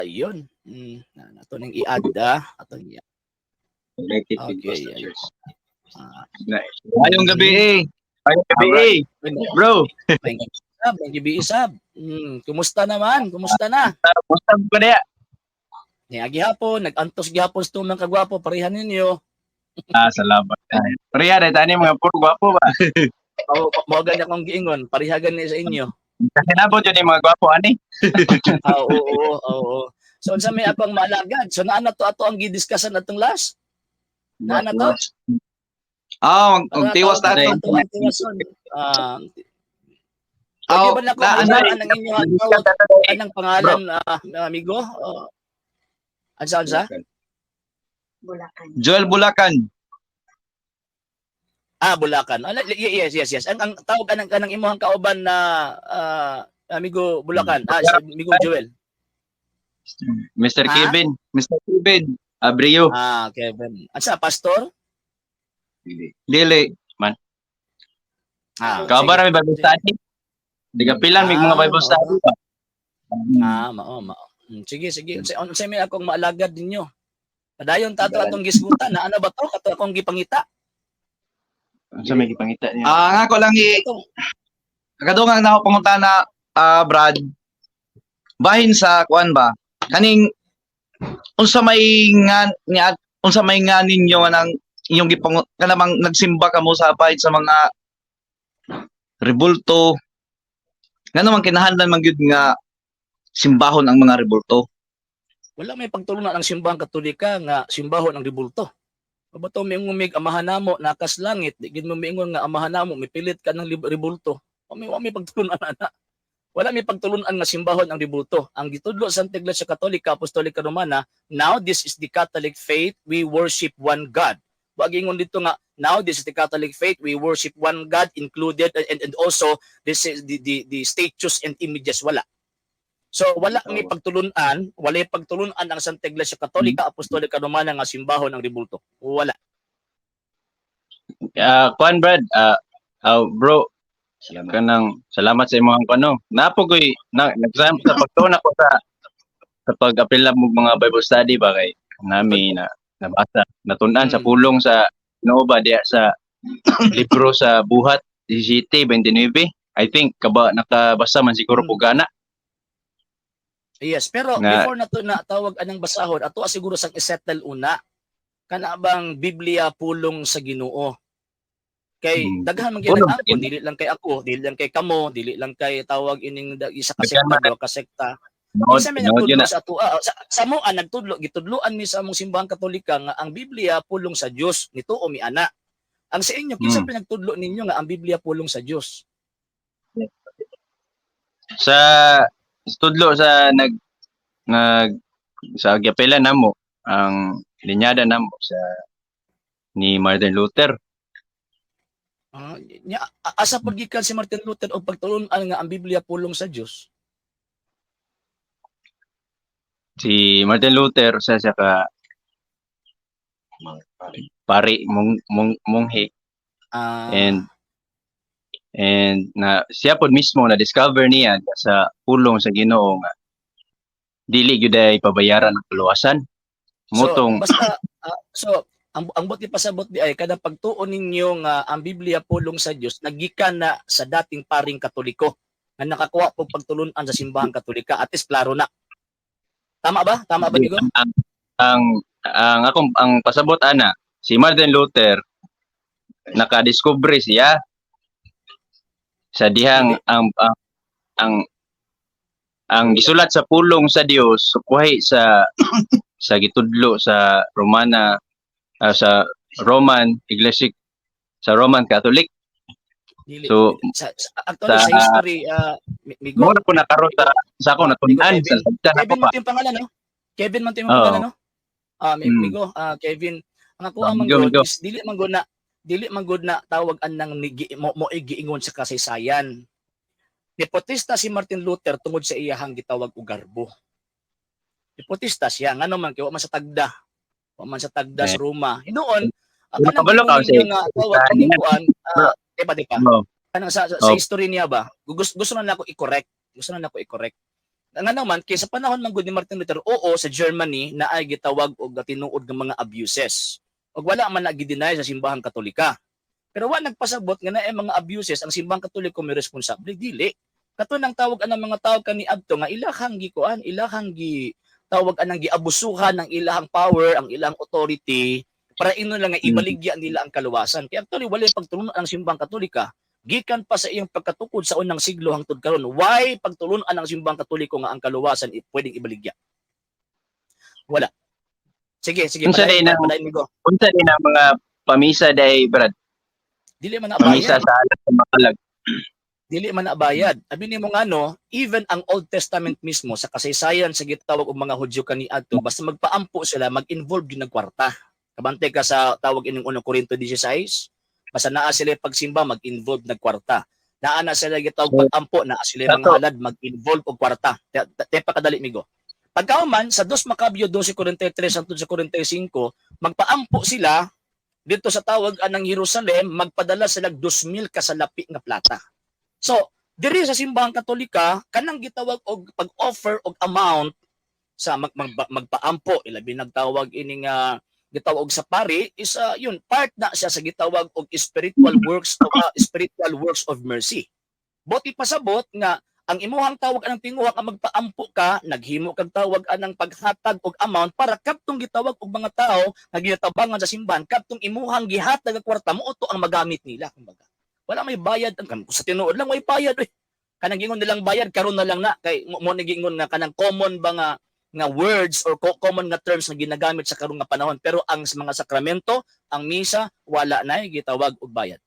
Ayun. Ato ning i-add ato niya. United Okay, Pentecostals ayun. Church. Ngayong gabi Ngayong gabi Alright. bro. May gibi-isab. Kumusta naman? Kumusta na? Kumusta ba niya? Niya gihapon, nag-antos gihapon sa tumang kagwapo, parehan ninyo. Salamat. Priya, dahil tani mga puro gwapo ba? Mao gani akong giingon, parehagan ni sa inyo. Kasi nabot yun yung mga gwapo, ani? Oo. So, unsa may akong maalagad? So, naana to ato ang gidiskussan atong last? Naana to? Magtiwas na ito. Ang tiwason. Pwede ba na kung ang inyong tawag, anong pangalan, amigo? Ansa? Bulacan. Joel Bulacan. Bulacan. Yes. Ang tawag kanang imong kauban na amigo Bulacan. Amigo Joel. Mr. Kevin Abreu. Kevin. Ansa, pastor? Dili man. Kabar may Bible study. Digapilan may mga Bible study ba? Mao. Sige. Unsa may akong maalagad ninyo? Padayon tato atong gisgutan na ano ba to? Ato akong gipangita. Unsa may gipangita niya? Nga ko lang kadungang na ako pangunta na Brad. Bahin sa kuan ba? Kaning unsa may nga ninyo nang inyong kanamang nagsimba kamo sa pahit sa mga rebulto. Nga naman kinahanglan man gyud nga simbahon ang mga rebulto. Wala may pagtulunan ang simbahang Katolika nga simbahon ang rebulto. Bato may ngumig amahan namo nakas langit, di gid mo miingon nga amahan namo mipilit ka ng rebulto. May pagtulunan ana. Wala may pagtulunan nga simbahon ang rebulto. Ang gitudlo sa Iglesia Katolika Apostolika Romana, now this is the Catholic faith, we worship one God. Wag ingon dito nga now this is the Catholic faith, we worship one God included and also this is the statues and images wala. So wala may pagtulunan ang Santa Iglesia Katolika Apostolika Romana nga simbahon ang rebulto. Wala. Kuan Brad, bro, salamat sa imong ano. Napogoy nag-exam sa pagtuna ko sa pag-apil mo mga Bible study ba kay nami na nabasa natun-an sa pulong sa Nova diya sa libro sa Buhat 17:29. I think nakabasa man siguro ko gana. Yes, pero before na tawag anang basahon, ato siguro sang isettle una kana bang Biblia pulong sa Ginoo. Kay daghan man gyud nag-angkon, dili lang kay ako, dili lang kay kamo, dili lang kay tawag ining isa ka sekta, duha ka sekta. Isa man nagtudlo sa ato sa mo gitudloan mi sa among simbahang Katolika nga ang Biblia pulong sa Dios nito o miana. Ang sa inyo kinsa pinagtudlo ninyo nga ang Biblia pulong sa Dios? Sa tudlo sa sa gyapela namo ang linyada namo sa ni Martin Luther. Asa paggikan si Martin Luther og pagtulon-an nga ang Biblia pulong sa Dios? Si Martin Luther sa ka pari monghe and na siya pod mismo na discover niya sa pulong sa Ginoo nga dili gyud ay pabayaran ang kaluwasan. Mutong ang buti pasabot di ay kada pagtuon ninyo nga ang Biblia pulong sa Dios nagikan na sa dating paring Katoliko nga nakakuha po pagtulunan sa simbahang Katolika at least klaro na. Tama ba Digo? Ang pasabot ana si Martin Luther nakadiscover siya sa dihang ang gisulat sa pulong sa Dios sukuhay sa gitudlo sa Romana sa Roman Iglesia sa Roman Catholic. So actually sa history Migo mo na po nakaroon sa ako natun-an sa Kevin mo yung pangalan no? Kevin mo yung pangalan no? Migo Kevin ang ako ang manggod is dili man gud na tawag anang mo giingon sa kasaysayan. Hipotista si Martin Luther tungod sa iyahang gitawag og garbo. Hipotista siya ngano man kay wa man sa tagda. Wa man sa tagda sa Roma. Hinuon kanang nga tawag kaning kuan di ba? Kanang sa history niya ba? Gusto na nako i-correct. Nga naman kay sa panahon man gud ni Martin Luther, oo sa Germany na ay gitawag og tinuod nga mga abuses. Ug wala man nagi-deny sa simbahang Katolika. Pero wa nagpasabot nga naay mga abuses ang simbahang Katoliko may responsable dili. Kato nang tawag anang mga tao kani adto nga ilahang gikuan, ilahang gi tawag anang giabusuhan ng ilahang power, ang ilahang authority para ino lang nga ibaligya nila ang kaluwasan. Kaya actually wala pagtulon ang simbahang Katolika gikan pa sa iyang pagkatukod sa unang siglo hangtod karon. Why pagtulunan ang simbahang Katoliko nga ang kaluwasan pwedeng ibaligya? Wala. Sige, Unsa day na palain mo go. unsa day na mga pamisa day Brad? Dili man Pamisa nabayad. sa alat sa makalag. Dili man nabayad. Abi nimo nga no, even ang Old Testament mismo sa kasaysayan sa gitawag og mga Hudyo kaniadto, basta magpaampo sila, mag-involve gyud ng kwarta. Kabante ka sa tawag ining 1 Corinto 16, basta naa sila pagsimba, mag-involve ng kwarta. Naa na sila gitawag pag-ampo, naa sila mga halad, mag-involve og kwarta. Tepa kadali migo. Pagkauman sa 2 Makabyo 12:43 hangtod sa 45, magpaampo sila dito sa tawag anang Jerusalem, magpadala sila 2,000 kasalapi nga plata. So, diri sa simbahang Katolika, kanang gitawag og pag-offer og amount sa magpaampo, ilabi nagtawag ini nga gitawag sa pari is yun part na siya sa gitawag og spiritual works of mercy. Boti pasabot nga ang imuhang tawag anang tinguha nga magpaampo ka, naghimo kag tawag anang paghatag og amount para kadtong gitawag og mga tao nga ginatabangan sa simbahan, kadtong imuhang gihatag og kwarta mo to ang magamit nila kumbaga. Wala may bayad sa tinuod lang may bayad kanang gingon nilang bayad karon na lang na kay mo gingon nga kanang common ba nga words or common nga terms na ginagamit sa karong nga panahon, pero ang mga sakramento, ang misa wala na gitawag og bayad.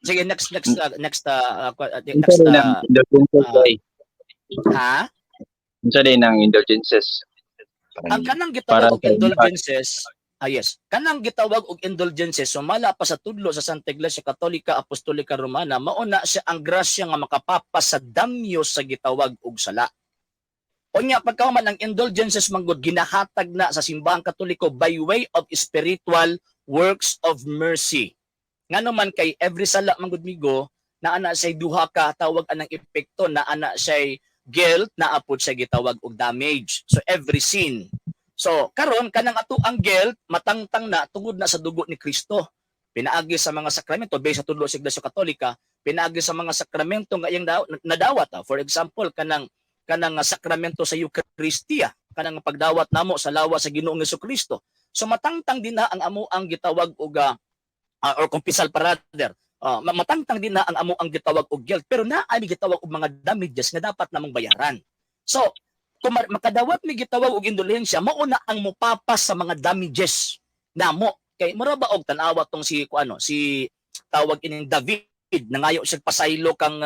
Sige, next ha? Unsa day nang indulgences? Ang kanang gitawag og indulgences, yes. Kanang gitawag og indulgences sumala pa sa tudlo sa Santa Iglesia Katolika Apostolika Romana, mao na siya ang grasya nga makapapas sa damyo sa gitawag og sala. Unya pagkahuman ang indulgences manggod ginahatag na sa simbahang Katoliko by way of spiritual works of mercy. Ngano man kay every sala manggod migo naa na say duha ka tawag anang epekto, naa na say guilt, naa pod siya gitawag og damage. So every sin. So karon kanang ato ang guilt matangtang na tungod na sa dugo ni Kristo. Pinaagi sa mga sakramento based sa tudlo sa Iglesia Katolika, pinaagi sa mga sakramento nga iyang nadawat. For example, kanang sakramento sa Eucharistia, kanang pagdawat namo sa lawas sa Ginoong Jesucristo. So matangtang din na ang amo ang gitawag og or kumpisal rather. Matangtang din na ang amo ang gitawag og guilt, pero naay gitawag og mga damages nga dapat namong bayaran. So kung makadawat ni gitawag og indulhensya, mao na ang mopapas sa mga damages namo. Kay mura ba og tan-awa tong si tawag ining David, nangayo siya pasaylo kang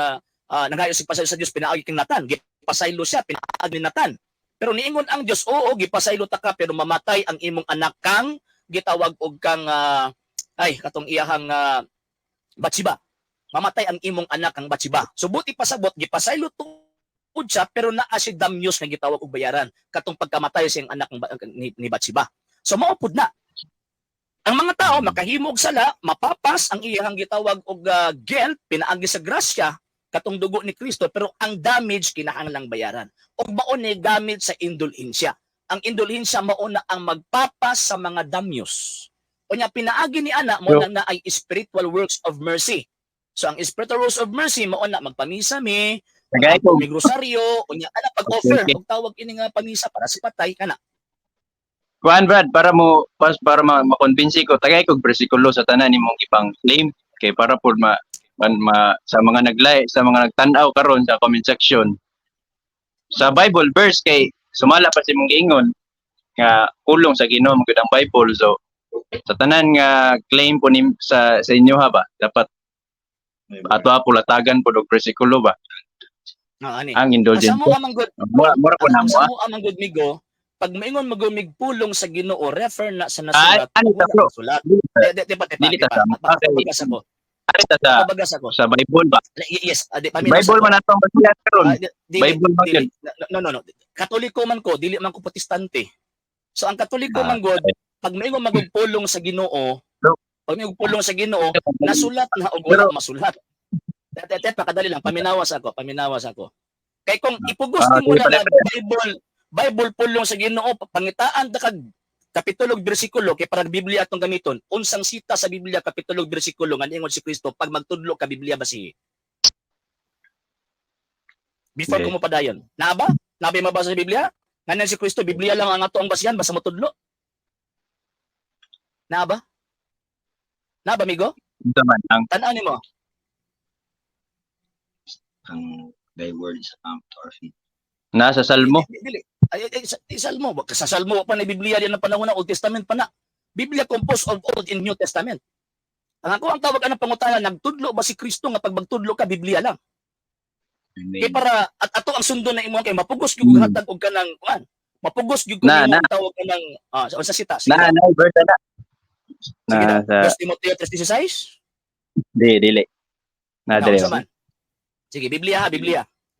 nangayo siya pasaylo sa Dios, pinaagi kang Natan, gipasaylo siya, pinaagi ni Natan. Pero niingon ang Dios, oo gipasaylo ta ka pero mamatay ang imong anak kang gitawag og kang katong iyahang Batsiba. Mamatay ang imong anak kang Batsiba. So buti pasabot gipasaylo tuod siya pero naa si damyos nga gitawag og bayaran katong pagkamatay sa anak ni Batsiba. So maupod na. Ang mga tao makahimo og sala, mapapas ang iyang gitawag og guilt, pinaagi sa grasya katong dugo ni Kristo, pero ang damage kinahanglang bayaran. Og mao ni gamit sa indulhensya. Ang indulhensya mao na ang magpapas sa mga damyos. Unya pinaagi ni ana mo na ay spiritual works of mercy. So ang spiritual works of mercy mao na magpamisa mi, may rosaryo, unya ana pag-offer og tawag ini nga pamisa para sa patay kana. Kuan Brad, para ma-convince ko, tagay kog bersikulo sa tanan nimong ipang claim kay para pud sa mga sa mga nagtan-aw karon sa comment section. Sa Bible verse kay sumala pa si mong giingon nga kulong sa Ginoo magud ang Bible. So sa tanan nga claim po sa inyo ha ba, dapat ato pulatagan po og bersikulo ba? Ang indulgence. Asa mo amang good. Mura ko na mo. Asa mo amang good migo? Pag maingon magumig pulong sa Ginoo, refer na sa nasulat. Sulat. Sa Bible ba? Yes, Bible man atong basihan karon. Bible man yun. No. Katoliko man ko, dili man ko protestante. So ang Katoliko man god, pag maingon magpulong sa Ginoo, pag may pulong sa Ginoo, nasulat na og wala masulat. Pakadali lang, paminawas ako. Kay kung ipugos Ah, mo sige na pala, Bible pulong sa Ginoo pangitaan ta kag kapitulog bersikulo kay parang Biblia atong gamiton. Unsang sita sa Biblia kapitulog bersikulo nga ingon si Kristo pag magtudlo ka Biblia basi. Before Okay. ko mo padayon. Naa ba? Nabi mabasa sa Biblia? Ngayon si Kristo Biblia lang ang ato ang basihan basta matudlo. Naa ba? Naa ba migo? Ito man, Tan-aw nimo. ang thy words to our feet. nasa Salmo. Dili. Salmo. Sa Salmo pa na Biblia din ng panahon ng Old Testament pa na. Biblia composed of Old and New Testament. Ang ako ang tawag ng pangutana, nagtudlo ba si Kristo nga pag magtudlo ka Biblia lang? Kay Amen. para at ato ang sundo na imo kay mapugos gyud hatag og kanang kuan. Mapugos gyud ko Na, nimo na. ang tawag kanang sa sita. Sige Na, daw. verse na. Sige daw. Nasa, 2 Timoteo 3:16. dili. Na, Ikaw, dili. sa man. Sige, Biblia.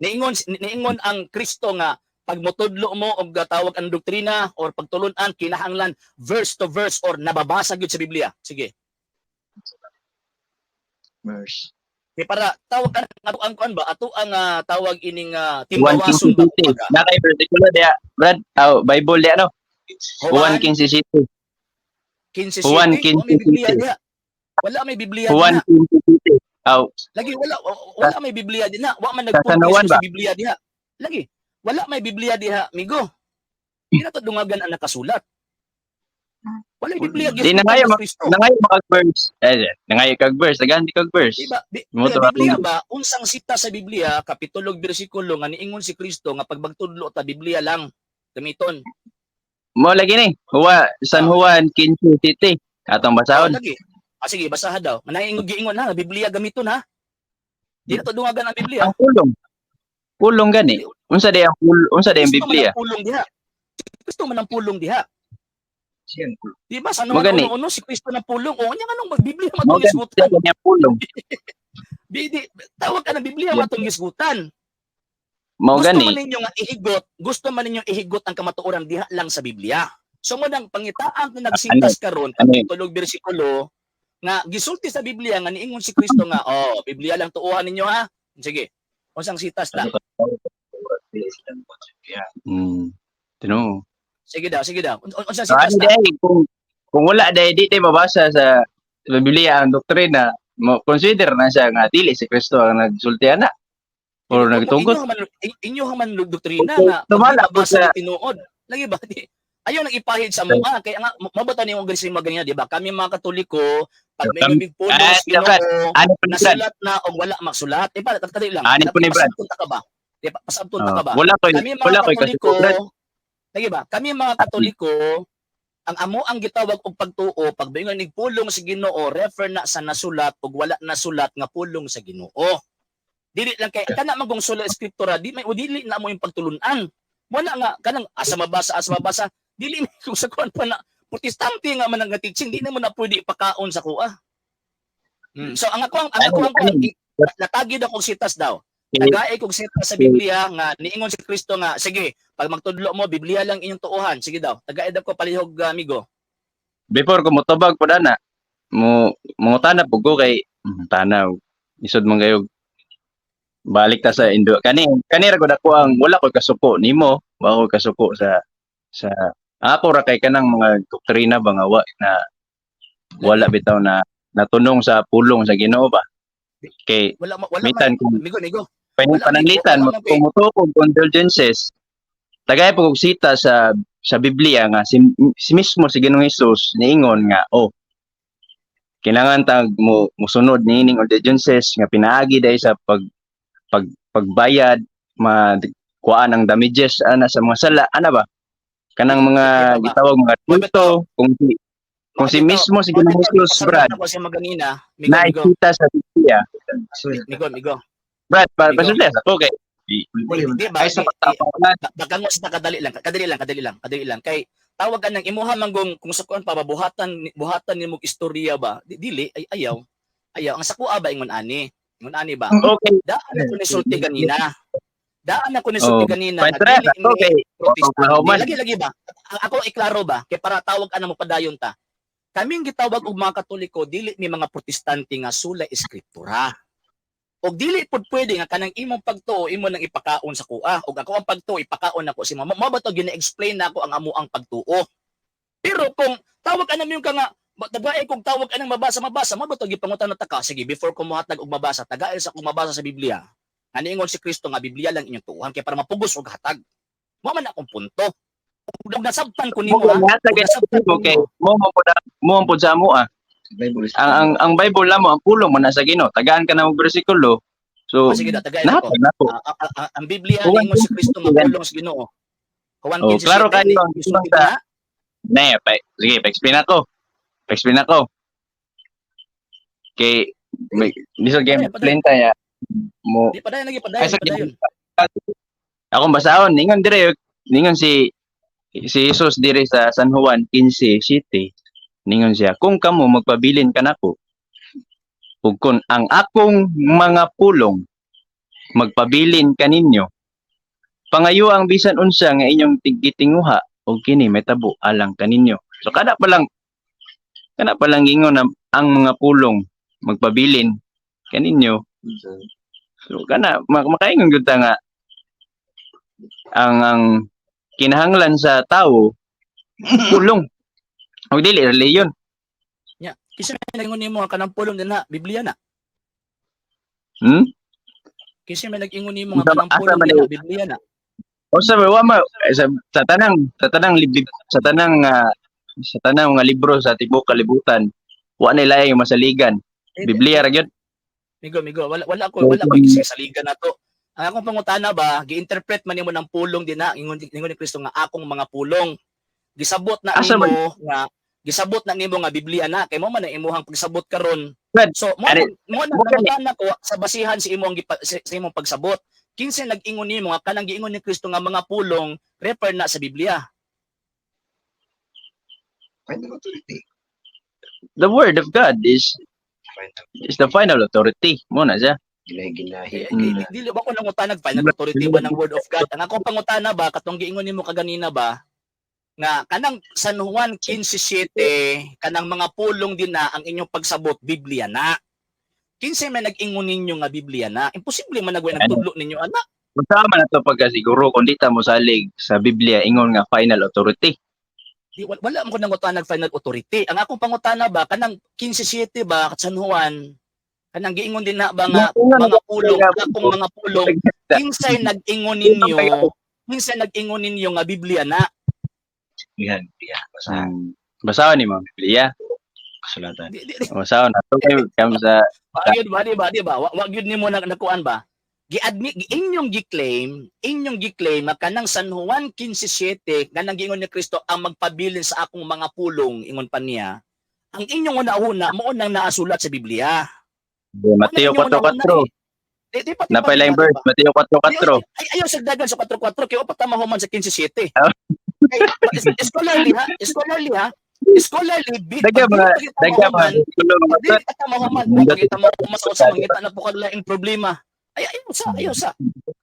Niingon ang Kristo nga pag motudlo mo og tawag ang doktrina or pagtulon-an kinahanglan verse to verse or nababasa gyud sa Biblia. Sige. Verse. Kay para tawag ato ang kuan ba? Ato ang tawag ining 1 timbawason ba City. kumbaga. Na kay versikulo dia, Brad. Bible dia no. Juan 1 City. 15:7. Juan Wala may Biblia 15:7. diha. Wala may Biblia 1 diha. City. Lagi wala may Biblia diha. Wa man Sa Sanawan nagpugis ba? sa Biblia diha. Lagi wala may Biblia diha, migo. Di na to dungagan ang nakasulat. Wala may Biblia Di na ngayon, Kristo. nangayo kag verse. Nangayo kag verse, dagan di kag verse. Diba? Mo to Biblia ako. ba? Unsang sita sa Biblia, kapitulog bersikulo nga niingon si Kristo nga pag magtudlo ta Biblia lang gamiton. Mo lagi ni. San Juan 15 City. Atong basahon. Lagi. Sige, basaha daw. Manayong giingon ha, Biblia gamiton ha. Di na to dungagan ang Biblia. Ang pulong. Pulong gani. Unsa day ang Biblia? Pulong diha. Kristo man ang pulong diha. Siyan ko. Di ba? Sa Mo naman gani. uno si Kristo ng pulong. O, nya anong Biblia Mo matong isgutan. gani ang pulong. Tawag ka ng Biblia matong isgutan. Mo Gusto man gani. ninyo nga ihigot ang kamatuoran diha lang sa Biblia. So mo nang pangitaan na nagsintas karon Ano yun? kapitulog bersikulo nga gisulti sa Biblia nga niingon si Kristo nga Biblia lang tuuhan ninyo ha. Sige. Unsang sitas ta? Tino. Sige daw. Unsang So, sitas ano ta? day kung wala day di tayo mabasa sa Biblia ang doktrina, mo consider na siya nga dili si Kristo ang nagsulti ana or nagtugot. Inyo man doktrina Okay, nga tumala po magbasa sa- ni tinuod. Lagi ba? Ayaw nang ipahid sa mga kaya nga mabata ni mo ganito mga ganyan, di ba? Kami mga Katoliko pag may bibig pulos Brad. Ginoo Ano po ni Brad? nasulat na o wala maksulat. Di ba? Kadali lang. Ano po ni Brad? Pasabton ka ba? Di ba? Pasabton ka ba? Wala ko Kami wala mga ko Katoliko, kasi Brad. lagi ba? Kami mga Katoliko, ang amo ang gitawag og pagtuo pag bayon nigpulong sa Ginoo refer na sa nasulat ug wala nasulat nga pulong sa Ginoo. Dili lang kay kana magong sula eskriptura di may dili na mo yung pagtulunan. Wala nga kanang asa mabasa dili na kung sa kuan pa na protestante nga man ang teaching di na mo na pwede ipakaon sa kuha. So ang ako ang natagid akong sitas daw. Nagaay kog sitas sa Biblia nga niingon si Kristo nga sige pag magtudlo mo Biblia lang inyong tuuhan. Sige daw. Tagaid ako palihog amigo. Before ko motubag po na mo tanap ko kay tanaw. Isod man gayog balik ta sa Indo. Kanira ko dako ang wala ko kasuko nimo, wa ko kasuko sa ako ra kay kanang mga doktrina ba nga wala bitaw na natunong sa pulong sa Ginoo ba. Kay Wala Mitan kung- amigo. pananglitan mo wala man- kung mutukog kung indulgences tagay po kog sita sa Biblia nga si mismo si Ginoong Hesus niingon nga kailangan tag mo musunod niining indulgences nga pinaagi dahil sa pagbayad kuhaan ng damages ana sa mga sala ana ba kanang mga Ito ba? gitawag mga kulto kung si mismo si Ginoong Hesus Brad Ako siya maganina. nakikita sa Biblia Migo. Brad Migo. pasulti ako kay Di ba? Ay, sa pagtapakan. Baka mo sa kadali lang. Kay tawag ka ng imuha manggong kung sa kuan pa buhatan nimo istorya ba? Dili ay ayaw. Ang sakua ba ingon ani? Ingon ani ba? okay Daan ako ni sulti kanina. Pantra, okay. Oklahoma. Lagi ba? Ako iklaro ba? Kay para tawag ana mo padayon ta. Kaming gitawag og mga Katoliko dili ni mga Protestante nga sula eskriptura. Og dili pud pwede nga kanang imong pagtuo imo nang ipakaon sa kuha. Og ako ang pagtuo ipakaon nako si mama. Mao ba to gina-explain nako ang amo ang pagtuo. Pero kung tawag ka namin ka nga tagay kung tawag ka nang mabasa mo ba to gipangutan na taka. Sige, before ko mohatag og mabasa, tagay sa kung mabasa sa Biblia. Ani ingon si Kristo nga Biblia lang inyong tuuhan kay para mapugos og hatag. Mao man akong punto. Ug nasabtan ko nimo ha. Ug nasabtan ko Okay, nimo. mo po sa amo ah. Bible is Ang Bible mo ang pulong mo na sa Ginoo. Tagaan ka na og bersikulo. So, Sige, tagay ako. nahatag na po. Ang Biblia ingon si Kristo nga pulong sa Ginoo. Juan Oh, 15:7, klaro kayo ang isulti sa- na. Sige, pa-explain ako. Pa-explain ako. Kay, di sa game explain tayo. Mo, Di pa dayon lagi ay sa padayon. akong basahon, ningon si Jesus dire sa San Juan 15 City. Ningon siya, kung kamo magpabilin ka nako, ug kung ang akong mga pulong magpabilin kaninyo, pangayo ang bisan unsa nga inyong tiggitinguha o kini metabo alang kaninyo. So kada pa lang ingon na ang mga pulong magpabilin kaninyo. So kana makaingon gyud ta nga ang kinahanglan sa tao pulong. O dili reliyon. Nya, kisa may nag-ingon nimo ang kanang pulong din na Biblia na. Hmm? Kisa may nag-ingon nimo ang Asa- kanang asa pulong man din na yun? Biblia na. O sa tanang mga libro sa tibuok kalibutan, wa nila yung masaligan. Biblia ra gyud. Migo, wala ko gisaligan na to. Ang akong pangutana ba, gi-interpret man nimo ng pulong din na ingon ni Kristo nga akong mga pulong. Gisabot na Asa nimo nga Biblia na kay mo man ang imuhang pagsabot karon. Brad, So mo ari- mo na mo kani- namutana ko sa basihan sa imong pagsabot. Kinsa nag-ingon nimo nga kanang giingon ni Kristo nga mga pulong refer na sa Biblia. final authority. The word of God is Final. the final authority. Mo na siya. Ginahi. Dili ba ko nangutanag final authority ba ng word of God? Ang akong pangutana ba katong giingon nimo kaganina ba nga kanang San Juan 15:7 kanang mga pulong din na ang inyong pagsabot Biblia na. Kinsa may nag-ingon ninyo nga Biblia na? Imposible man nagway nagtudlo ninyo ana. Kasama na to pagkasiguro kung di ta mo salig sa Biblia ingon nga final authority. Wala mo ko nangutanag final authority. Ang akong pangutana ba kanang 15:7 ba kat San Juan kanang giingon din na ba nga mga pulong akong mga pulong kinsay nag-ingon ninyo nga Biblia na. Yan. Basta Basahon ni mo Biblia. kasulatan. Basahon na to kay kam sa Di ba? Wag yun nimo nakuan ba? Gi-admit inyong gi-claim nga kanang San Juan 15:7 kanang giingon ni Kristo ang magpabilin sa akong mga pulong ingon pa niya. Ang inyong una mo nang naasulat sa Biblia. Mateo 4:4. Napay lang verse Mateo 4:4. Ayaw sagdagan sa 4:4 kay upat mahuman sa 15:7. Oh. Scholarly ha. Scholarly Daga mga Dili ka mahuman pagkita mo sa mangita na po kalaing problema. Ayaw sa.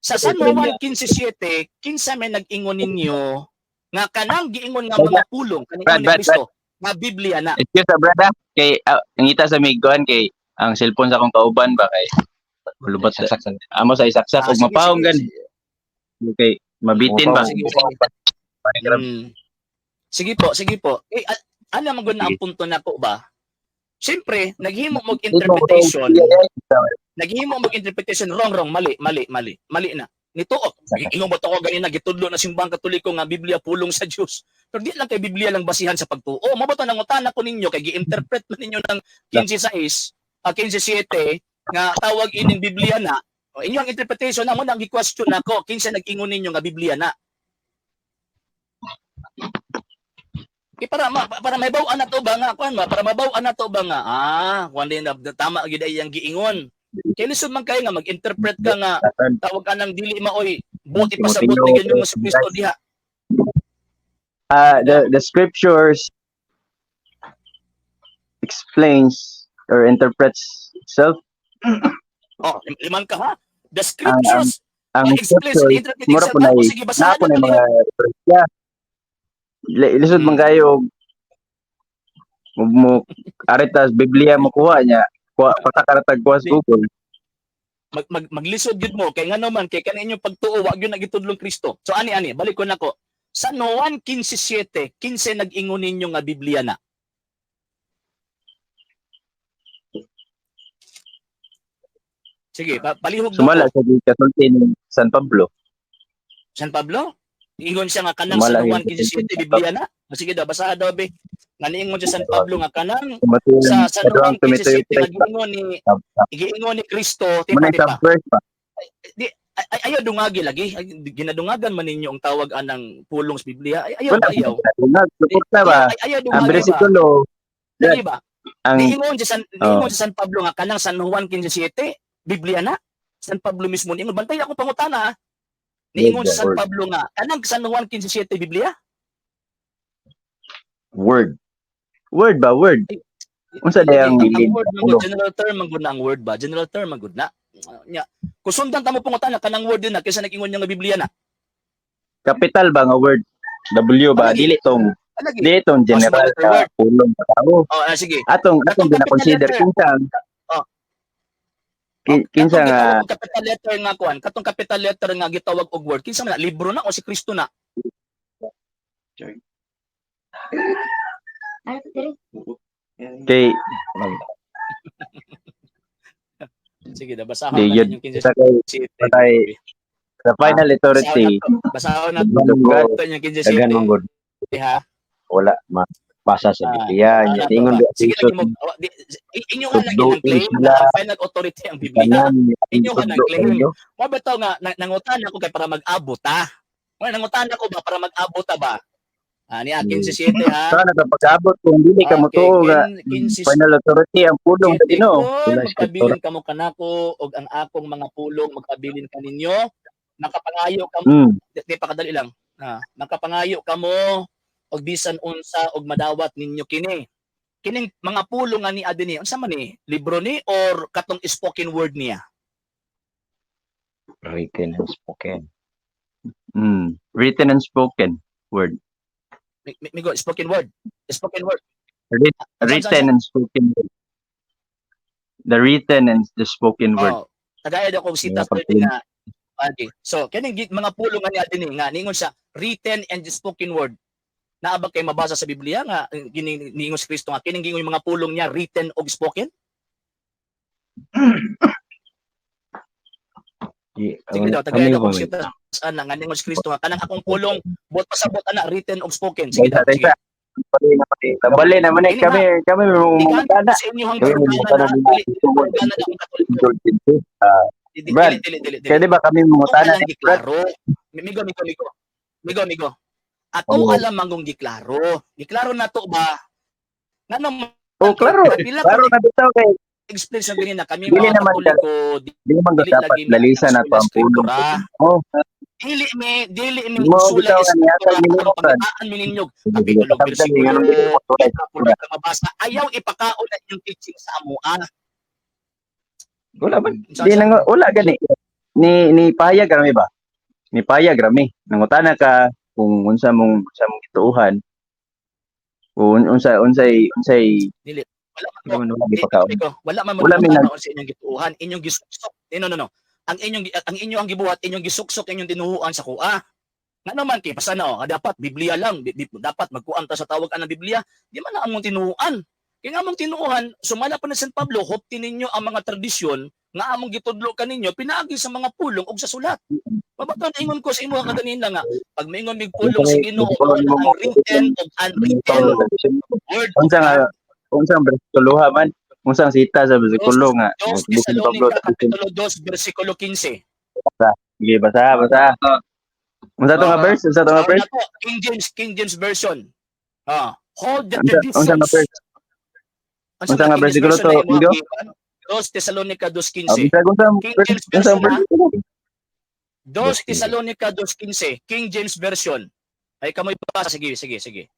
Sa San Juan 15:7, kinsa may nag-ingon ninyo nga kanang giingon nga mga pulong kanang ni Kristo nga Biblia na. Excuse sa brada kay ngita sa miguan kay ang cellphone sa akong kauban ba kay lubat sa amo sa isaksak ug mapahong gan kay mabitin ba. Sige. Sige po. Ano man gud na ang punto nako ba? Siyempre, naghimo mo interpretation wrong, mali na. Nituok. Ingon ba to ko ganina gitudlo na simbang Katoliko nga Biblia pulong sa Dios. Pero di lang kay Biblia lang basihan sa pagtuo. Mo ba to nangutana ko ninyo kay gi-interpret man ninyo ng 15:6, 15:7 nga tawag ining Biblia na. O inyong interpretation na mo nang gi-question nako, kinsa nag-ingon ninyo nga Biblia na. Para mabaw na to ba nga kuan ba para mabaw na to ba nga kuan din tama gid ay ang giingon kay lisod man kay nga mag-interpret ka nga tawag ka nang dili maoy buti pasabot ni Ginoong Kristo diha. The scriptures explains or interprets itself. Liman ka ha. The scriptures Ang explains the interpretation mura po na sige basahan na mo mga referensya. Lisod man kayo mo aritas Biblia mo kuha niya. Kuha patakaratag kuha sa Google. maglisod gyud mo kay ngano man kay kaninyo pagtuo wa gyud nagitudlong Kristo. So ani balik ko nako. Sa Juan 15:7, 15 nag-ingon ninyo nga Biblia na. Sige, palihog Sumala ko. sa kasulti ni San Pablo. San Pablo? Ingon siya nga kanang Sumala sa Juan yung 15:7 Biblia na. Sige daw basaha daw be. Nga sa San Pablo nga kanang Tumatulong sa Juan tumito 15:7 yung nag-ingon ni Kristo Muna tipa. subverse pa. Ayaw dungagi lagi. Ginadungagan man ninyo ang tawag anang pulong sa Biblia. Ayaw. Suporta ba? Ayaw Ang dungagi ba? bersikulo, Lagi ba? ang Niingon sa San Pablo nga kanang San Juan 15:7 Biblia na. San Pablo mismo niingon bantay ako pangutana. Niingon sa San Pablo nga kanang San Juan 15:7 Biblia. word. Word ba? Word. Unsa day ang word general term man gud na ang word ba? General term man gud na. Nya. Kusundan ta mo pangutana kanang word din na kaysa nag-ingon niya nga Biblia na. Capital ba nga word? W ba? Lagi. Dili tong Lagi. dili tong general letter ka word. pulong ka tao. Oh, sige. Atong gina-consider letter. kinsang Oh. kinsa nga katong capital letter nga kuan, katong capital letter nga gitawag og word, kinsa man na libro na o si Kristo na? Ay, diri. kay Sige, basahan di na yun yung sa kay 15:7. patay sa final authority Basahon na Lugod. to yung dagan 15:7. man gud Ha? wala mapasa sa Biblia nya tingon di Sige lagi mo. Inyo nga lagi ng claim na ang final authority ang Biblia. Inyo nga ng claim. Mo bitaw nga nangutan ako kay para mag-abot ha. Mo nangutan ako ba para mag-abot ba? Ni 15:7 ha. sana ka pag-abot kung dili ka motuo nga 15:7 final authority ang pulong sa Ginoo. Kung magpabilin kamo kanako og ang akong mga pulong magpabilin kaninyo, nakapangayo kamo, di pakadali lang. Nakapangayo kamo og bisan unsa og madawat ninyo kini. Kining mga pulong nga ni adini, unsa man ni? Libro ni or katong spoken word niya? Written and spoken. Written and spoken word. Migo spoken word. Spoken word. Written and spoken word. The written and the spoken word. Oh, tagayad ako sita sa nga. Okay. So, kining mga pulong nga ni adini nga ningon sa written and spoken word. Naabag kay mabasa sa Biblia nga niingon si Kristo nga kining gingon yung mga pulong niya written og spoken? Sige daw tagay ako sita ana nga ningon si Kristo nga kanang akong pulong bot pasabot ana written og spoken. Sige daw. Sige. Bali naman kami mga tanda. Sa inyo hanggang na akong Katoliko. Brad, kaya ba kami mga tanda ni Brad? Migo. Ato alam manggong giklaro. Giklaro na to ba? Ngano Klaro. Klaro na bitaw kay explain sa ganina kami Dili mga naman Katoliko Di man dapat lalisan na ang pulong. Dili mi Mo sula bitaw niya sa minutan. pagkataan mininyog kapitulo bersikulo mabasa ayaw ipakaon na yung teaching sa amuan. Wala man. Di nang wala gani. Ni payag rami ba? Ni payag rami. Nangutana ka kung unsa mong gituuhan. Kung unsay Dili wala man Wala mo sa inyong gituuhan, inyong gisuksok. No. Ang inyong gibuhat, inyong gisuksok, inyong tinuhuan sa kuha. Nga naman kay pasana dapat Biblia lang, dapat magkuan ta sa tawag ang Biblia. Di man na among tinuhuan. Kaya nga among tinuuhan, sumala pa na San Pablo, hopti ninyo ang mga tradisyon nga among gitudlo kaninyo pinaagi sa mga pulong og sa sulat. Mabatan ingon ko sa imo kaganina nga pag maingon mig pulong sa Ginoo ang written ug unwritten word. Unsang bersikulo man? Unsang sita sa bersikulo nga? Dos Tesalonica kapitulo 2 bersikulo 15. Sige, basa. Unsa to nga verse? King James version. Hold the Unsa nga verse? Unsa nga bersikulo to? Ingo? 2 Tesalonica 2:15. King James Unsang version. verse? 2 Tesalonica 2:15. King James version. Ay kamoy basa sige. 2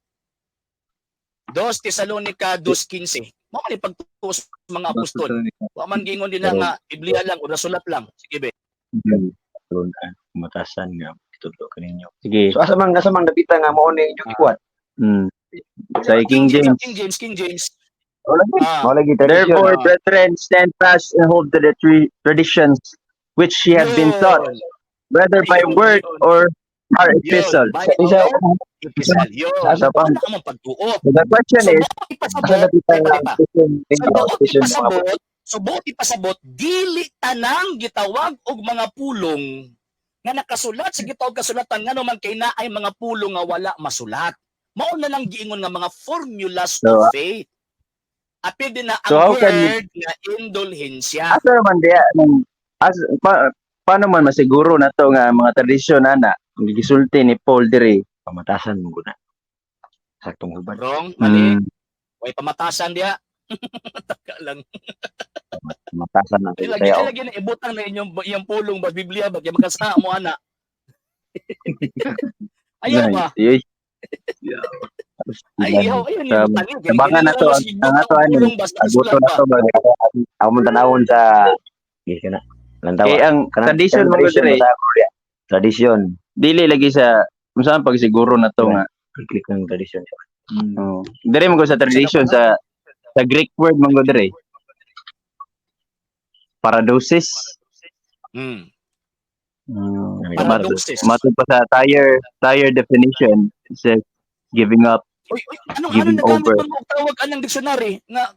Tesalonica 2:15. Mo man ipagtuos mga apostol. Wa man gingon nila nga Biblia lang o nasulat lang. Sige be. Matasan nga tutulog kaninyo. Sige. So asa man nabita nga mao ni inyong gibuhat. Sa King James. King James. Wala lagi tradisyon. Therefore, brethren, stand fast and hold to the traditions which she had been taught, Yun. whether by Yun, word yun. or our Yun. epistle. By Isa, our epistle. Yun. Sa pa. Wala ka mong pagtuo. So the question So, is, buot asa ipasabot, nabitang diba? So, buot petition mga ipasabot, dili tanang gitawag og mga pulong nga nakasulat sa gitawag kasulatan nga naman kay naay mga pulong nga wala masulat. Mao na lang giingon nga mga formulas So, of faith. Apil din na ang So, how can word nga indulhensya. asa man diya, paano man masiguro na to nga mga tradisyon ana, gisulti ni Paul diri. Pamatasan mo guna. Saktong hubad. Wrong, mali. Mm, Way pamatasan diya. Taka lang. Pamatasan na Ay, tayo. lagi na ibutang na inyong pulong ba Biblia ba kaya makasa mo ana. Ayaw ba? Ay, Ayaw ni Sa- butang yun. Tabangan na to, ang ato ano, pulong basta agoto sulat na ba. to ba. Ako man tanawon sa Sige ka na. Lantawa. Eh ang tradisyon mo diri, Tradisyon. dili lagi sa kung saan pag siguro na to nga. Click ng tradisyon. Oh. Diri mo ko sa tradition sa Greek word mo ko diri. Paradosis. Hmm. Paradosis. Paradosis. Matod pa sa tire definition, it says giving up. Uy, anong Giving nagamit over. man mo og tawag anang dictionary nga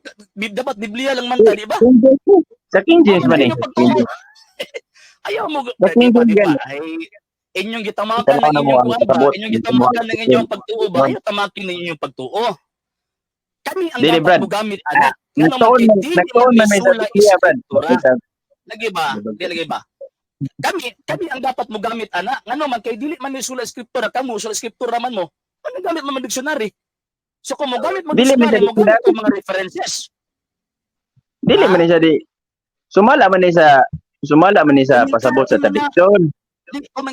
dapat Biblia lang man ta, di ba? Sa King James man eh. Ayaw pagtuo. Ayaw mo, Sa King di James ba? yan. Ay, inyong gitamakan Tanaw ng na mo inyong ang kuwan ba? kasabot. Inyong gitamakan ng inyong pagtuo ba? Ayaw tamakin ng inyong pagtuo. Kami ang Dili, dapat Brad. mugamit, ana. Nga naman Nagtuon kay man dili nagtuon man may sa magsula Biblia, Brad. iskriptura. Lagi ba? Lagi ba? Kami ang dapat mugamit, ana. Nga naman kay dili man isula iskriptura, kamo sula iskriptura man mo. Ano gamit mo man dictionary? So kung mogamit mo Dili man dictionary, sa mogamit dictionary. mo mga references. Dili man ni siya di. Sumala man ni sa pasabot sa tradisyon.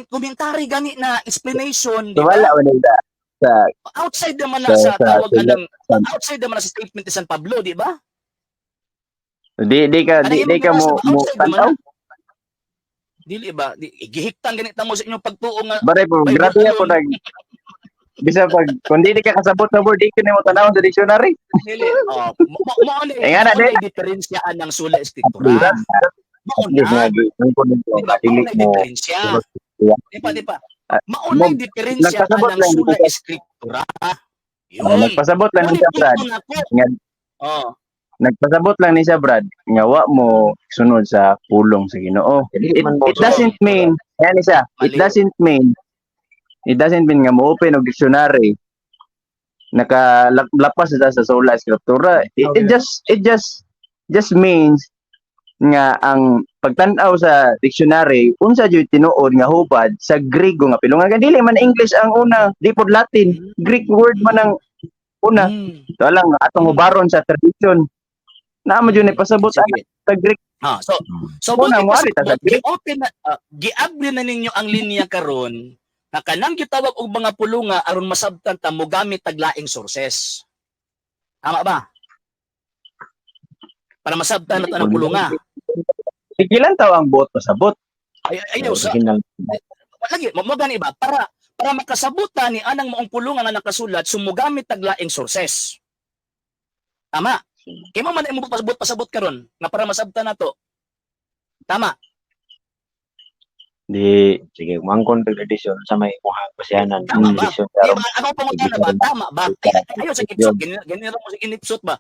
Komentary gani na explanation, di Sumala ba? man ni sa Outside naman na sa sa- tawag sa- ng sa- outside naman na sa statement ni San Pablo, di ba? di ka mo tantaw. Dili ba? Gihiktan ganit mo sa inyong pagtuo nga Bare po Bible grabe alone. po nag bisa pag kung di ka kasabot na word di ka nimo tanawon sa dictionary. dili. Oh, mo ni Eh, nga na, di. diferensyaan ng sula eskriptura. Mao na. Di ba? Mao na diferensya. Di ba? Mao na diferensya nagpasabot ng lang sula dito. eskriptura. Yun. Nagpasabot lang ni Mao siya ni Brad. punto nako. Nga Oh. nagpasabot lang ni siya Brad nga wa mo sunod sa pulong sa Ginoo. It doesn't mean yan isa. It Mali. doesn't mean nga mo open og dictionary nakalapas sa sola eskriptura. It just means nga ang pagtan-aw sa dictionary unsa jud tinuod nga hubad sa Griego nga pilungan nga dili man English ang una, di pod Latin, Greek word man ang una. So lang atong hubaron sa tradition. Naamo jud ni pasabot Sige. sa Greek. So Una, buti mo ari ta sa Greek. gi-open na giabli na ninyo ang linya karon na kanang gitawag og mga pulunga aron masabtan ta mo gamit taglaing sources. Tama ba? Para masabtan nato ang pulunga. Sigilan taw ang buot pasabot. Ayaw sa lagi mo gani ba para makasabutan ni anang maong pulungan nga nakasulat sumugamit taglaing sources. Tama. Kaya mo man mo pasabot karon nga para masabtan nato. Tama. Di, sige, umangkon ng tradisyon sa may muhang pasyanan. Tama ba? Tradisyon, Di ba ako pangutana ba? Tama ba? Ayaw sa ipsot, ganira mo sa inipsot ba?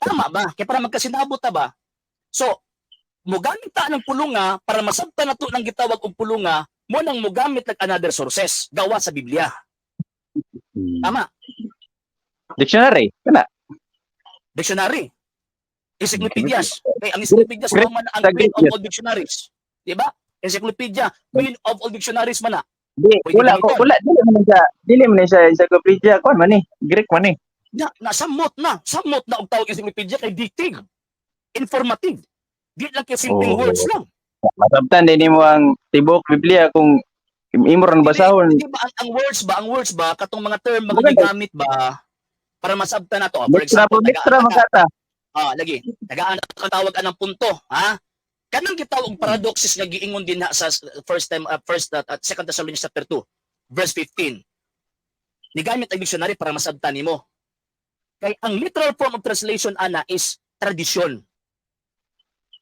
Tama ba? Kaya para magkasinabot ta ba? So, mugamit ta ng pulunga para masabtan nato ng gitawag og pulunga mo nang mugamit ng another sources gawa sa Biblia. Tama. Dictionary, kana. Dictionary. Encyclopedias. Okay, ang encyclopedias mo man ang Sa queen Greek, of all dictionaries. Di ba? Encyclopedia, queen of all dictionaries man na. Di, wala dili man siya encyclopedia kon man ni, Greek man ni. Samot na og tawag encyclopedia kay dictig. Informative. Di lang kay simple Oh. words lang. Masabtan din mo ang tibok Biblia kung imo ra basahon. Di ba ang words ba katong mga term mga Maganda. gigamit ba para masabtan nato. For Extra example, makata. lagi. Tagaan ang tawag anang punto, ha? Kanang gitawag og paradoxes nga giingon din na sa second Thessalonians chapter 2, verse 15. Nigamit ang dictionary para masabtan nimo. Kay ang literal form of translation ana is tradisyon.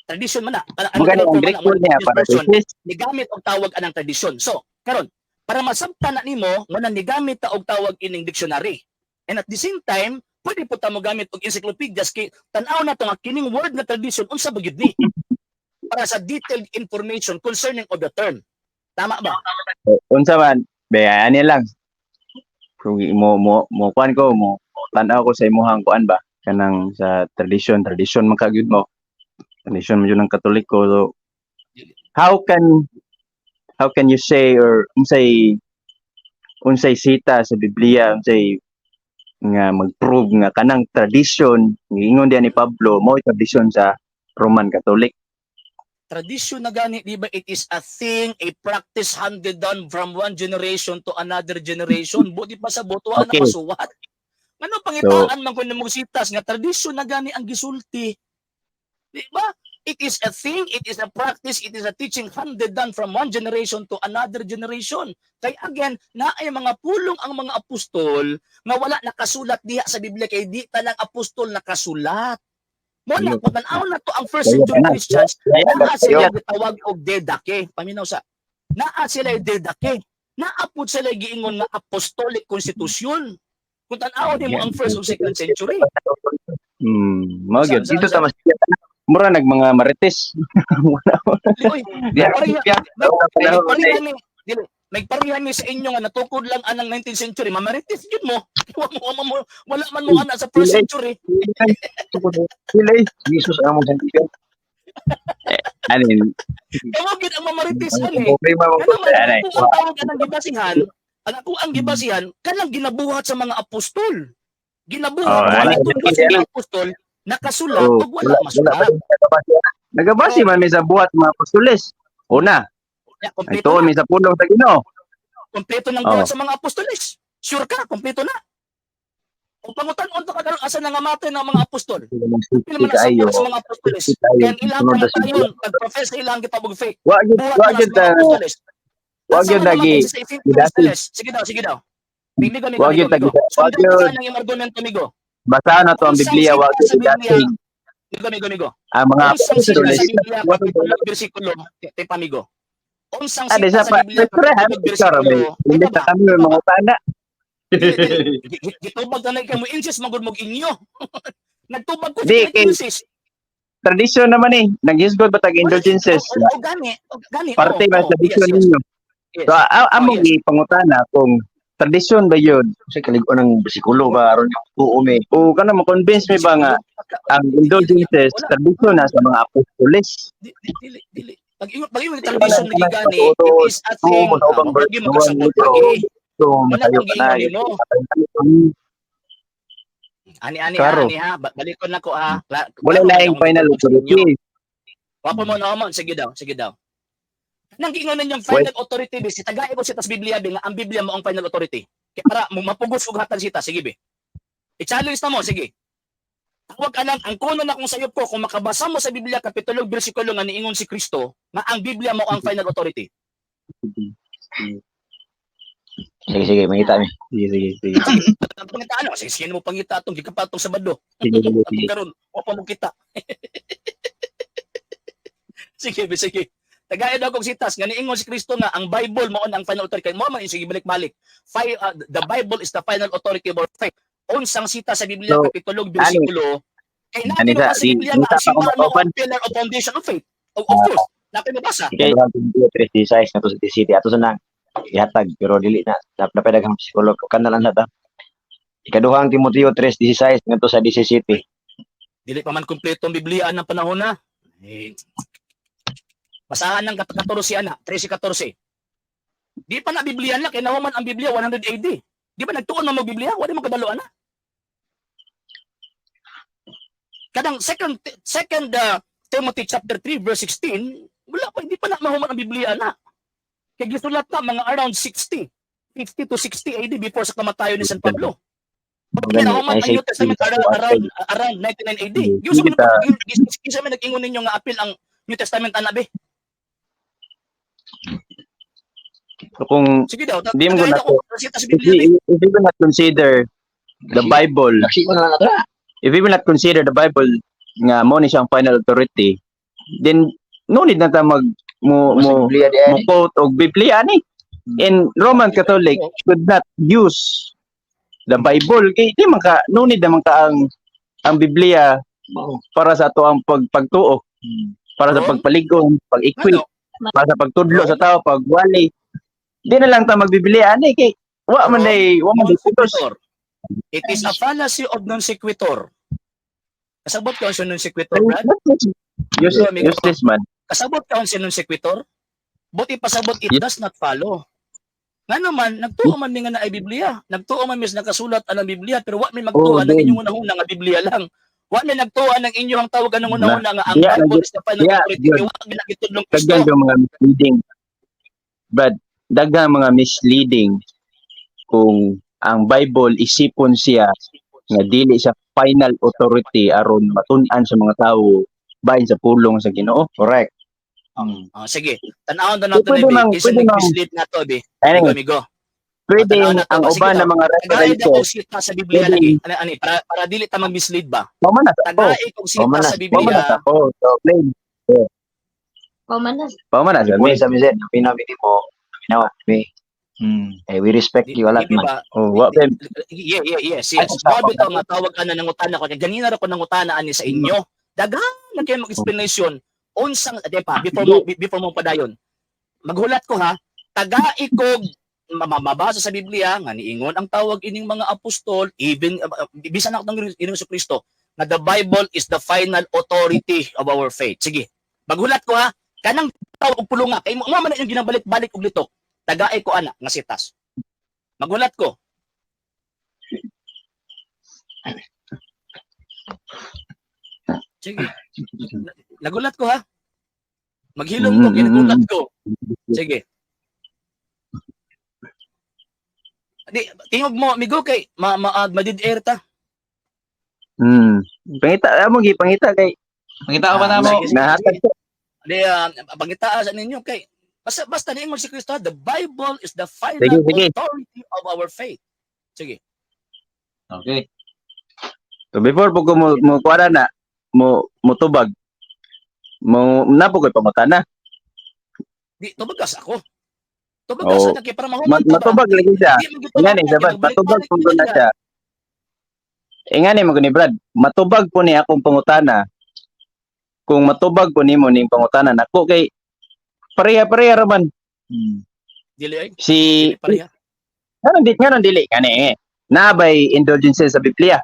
Tradisyon man na. Magani ang director niya para thesis. Nigamit og tawag anang tradisyon. So, karon para masabtan na nimo nga nigamit ta og tawag ining dictionary. And at the same time, pwede po ta mo gamit og encyclopedias kay tan-aw na to nga kining word nga tradition unsa ba gyud ni? Para sa detailed information concerning of the term. Tama ba? Unsa man, be ani lang. Kung mo kuan ko mo tan-aw ko sa imuhang kuan ba kanang sa tradition man kagyud mo. Tradition mo yun ng Katoliko. So, how can you say or unsay sita sa Biblia unsay nga mag-prove nga kanang tradition ingon diyan ni Pablo mo tradition sa Roman Catholic. Tradition na gani, di ba, it is a thing, a practice handed down from one generation to another generation. Buti pa sa boto, Okay. na masuwat. Ano pangitaan man kung namugsitas nga tradition na gani ang gisulti. Di ba? It is a thing, it is a practice, it is a teaching handed down from one generation to another generation. Kaya again, naay mga pulong ang mga apostol nga wala nakasulat diha sa Biblia kay di talang apostol nakasulat. Mo na kung tanaw na to ang first century Christians, naa sila gitawag og dedake. Paminaw sa naa sila dedake. Naapod sila giingon nga apostolic constitution. Kung tanaw mo ang first o second century. Mao gyud dito ta mas mura nag mga marites. Uy, may parihan ni sa inyo nga natukod lang anang 19th century, mamarites yun mo. Wala man mo ana sa first century. Sila Jesus ang mong santigan. Anin Kamo gid ang mamarites ani. Problema mo ko. Kung ang tawag anang gibasihan, ang gibasihan kanang ginabuhat sa mga apostol. Ginabuhat sa mga apostol nakasulat ug wala masulat. Nagabasi man mi sa buhat mga apostoles. Una, Kompleto ito mi sa pulong sa Ginoo. kompleto ng buhat sa mga apostoles. Sure ka, kompleto na. Kung pangutan-on to kagaron asa nangamatay ng mga apostol. Pila man sa buhat sa mga apostoles. Kaya ilang tayo pag-profess ilang gitabog faith. Wa Buhat gyud na sa mga apostoles. wa gyud lagi. Sige daw. Migo. Wag yun, Migo. wag Sundan yun. ka ng iyong argumento, Migo. Basahan na to ang Biblia wa gyud dating Migo. ang mga Unsang sita apostoles. sa Biblia, kapitulo, versikulo, te pamigo. Unsang Ade sita sa sa Biblia, kapitulo, versikulo, Hindi sa kami mga tanda. gitubag na kayo mo, inches magod mong inyo. Nagtubag ko Di, sa kay- inches. Tradisyon naman eh. Nag-hisgod ba tag indulgences? O gani. Parte ba sa tradisyon yes. ninyo? Yes. So, among ipangutana kung tradisyon ba yun? Kasi kaligo ng bersikulo ba aron yung tuom eh. O ka na mo-convince mi ba nga ang indulgences tradisyon na sa mga apostoles? Dili. Pag-iwag tradisyon na gigani, it is a thing. Pag mo kasabot lagi. So, Wala matayo kang ka na. giingon Ani Karo. ha. Balikon na ko ha. Wala laing final authority. Wapo mo na mo. Sige daw. Nang giingon ninyong final authority, si tagay ko sa Biblia, nga ang Biblia mo ang final authority. Kaya para mapugos ug hatan sita, sige be. I-challenge na mo, sige. Tawag ka lang, ang kuno na kung sayop ko, kung makabasa mo sa Biblia, kapitulo, bersikulo nga niingon si Kristo, nga ang Biblia mo ang final authority. Sige, makita mi. Sige. Pangita ano? Sige mo pangita atong gikapatong Sabado. Sige. Atong karon, wa pa mo kita. Sige. Tagay daw kong sitas nga niingon si Kristo nga ang Bible mao ang final authority. Mo man sige balik-balik. The Bible is the final authority of our faith. Unsang sita sa Biblia So, kapitulo bersikulo kay natin Anisa, sa Biblia nga ang simbahan mo ang pillar of foundation of faith. Of course, natin nabasa. Okay. Okay. 3 na to sa city ato sa nang ihatag pero dili na napedaghang psikolog kan na lang nata. Ikaduhang Timoteo 3:16 ngadto sa 17. Dili pa man kumpleto ang Biblia ng panahon na. Basahan ng 14 ana, 13-14. Di pa na Biblia na, kaya nawaman ang Biblia 100 AD. Di ba nagtuon na mo Biblia? Wala mo kadalo ana. Kadang second Timothy chapter 3 verse 16, wala pa, hindi pa na mahuman ang Biblia na. Kaya gisulat na mga around 50 to 60 AD before sa kamatayon ni San Pablo. Pag nahuman ang New Testament around 99 AD. Yung sa mga nag-ingon ninyo nga apil ang New Testament anabi. So kung Sige daw, Di mo na to. Sita sa if Biblia. we will not consider the Bible, Naksi ko na lang nata. if we will not consider the Bible nga mo ni siyang final authority, then no need na ta mag mo mo Biblia di mo quote og Biblia ni. In Roman Catholic should not use the Bible kay di man ka no need naman ka ang Biblia para sa ato ang pagtuo, para sa Wrong. pagpaligon, pag-equip, Ano? para sa pagtudlo sa tao, pagwali. Di na lang ta magbiblia ani kay wa man day wa man Non day putos. sequitur. It is a fallacy of non sequitur. Kasabot ka sa non sequitur, Brad? Useless man. Kasabot ka sa non sequitur? Buti pasabot, it does not follow. Nga naman, nagtuo man mi nga na ay Biblia. Nagtuo man mis nakasulat ang Biblia, pero wa may magtuo ng Ben. inyong unahuna nga Biblia lang. Wa may nagtuo ng inyong tawag ng unahuna nga ang Yeah, Bible is the final yeah, authority. yun. Wa ginagitudlong Kristo. Daghan yung mga misleading. But daghan mga misleading kung ang Bible isipon siya nga dili siya final authority aron matun-an sa mga tawo bahin sa pulong sa Ginoo. Correct. Sige, tanawon na nato Pwede ni mang- Isa pwede mang- nag-mislead na to, Bi. Ano, Amigo. pwede Tanaw na to. ang Sige uban to. ng mga Tagay references. daw sita sa Biblia Pwede. lagi. Ani para dili ta mag-mislead ba? Mama na ta. Tagay kog sita Manas. sa Mama na Biblia. ta. So plain. Pamanas. Mama na sa Kami sa Mizet, pinamili mo, we, we respect you a lot Di man. ba? Oh, wa ben. Yes. Mo bitaw nga tawag ka na nangutana ko. Ganina ra ko nangutana ani sa inyo. Daghan na kayo mag-explanation unsang pa before mo padayon. Maghulat ko ha. Tagai kog mabasa sa Biblia nga niingon ang tawag ining mga apostol even bisan ako ng Ginoo Kristo na the Bible is the final authority of our faith. Sige. Maghulat ko ha. Kanang tawag og pulunga kay mo man yung ginabalik-balik og litok. Tagai ko ana nga sitas. Maghulat ko. Sige. Nagulat ko ha. Maghilom ko, ginagulat ko. Sige. Di, tingog mo, amigo, kay madid-air ta. Pangita amo gi pangita kay Pangita ko ba na mo? Sige. nahatag ko. Di, pangitaan sa ninyo, kay basta niingon si Kristo, the Bible is the final Sige. authority of our faith. Sige. Okay. So before po ko mo kuara na mo tubag. Mo napo koy pangutana. Di, tubagas ako. Tubagas Oh. na kay para mahuman ta ba? Matubag lagi siya. Di, di, Ingani sabat matubag po na siya. Ingani mo ni Brad, matubag po ni akong pangutana. Kung matubag po nimo ning pangutana nako kay pareha-pareha ra man. Dili ay. Si Dili pareha. nganon dili kani nabay indulgences sa Biblia.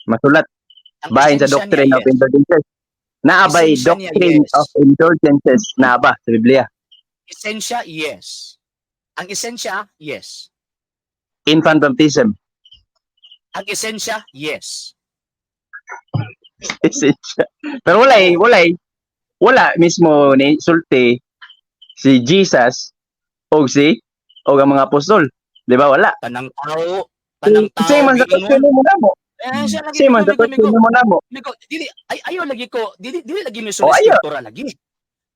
Masulat Ang bahin sa esensya doctrine niya, of indulgences. Naabay Esensya niya, doctrine yes. of indulgences na ba sa Biblia? Esensya, yes. Ang esensya, yes. Infant baptism. Ang esensya, yes. Esensya. Pero wala mismo ni sulti si Jesus o ang mga apostol. Di ba wala? Tanang tao, Kasi man sa giingon. question mo na mo. Siya lagi Kasi man sa question mo na mo. Dili ayo lagi ko, dili lagi mi Oh, ayaw. struktura lagi.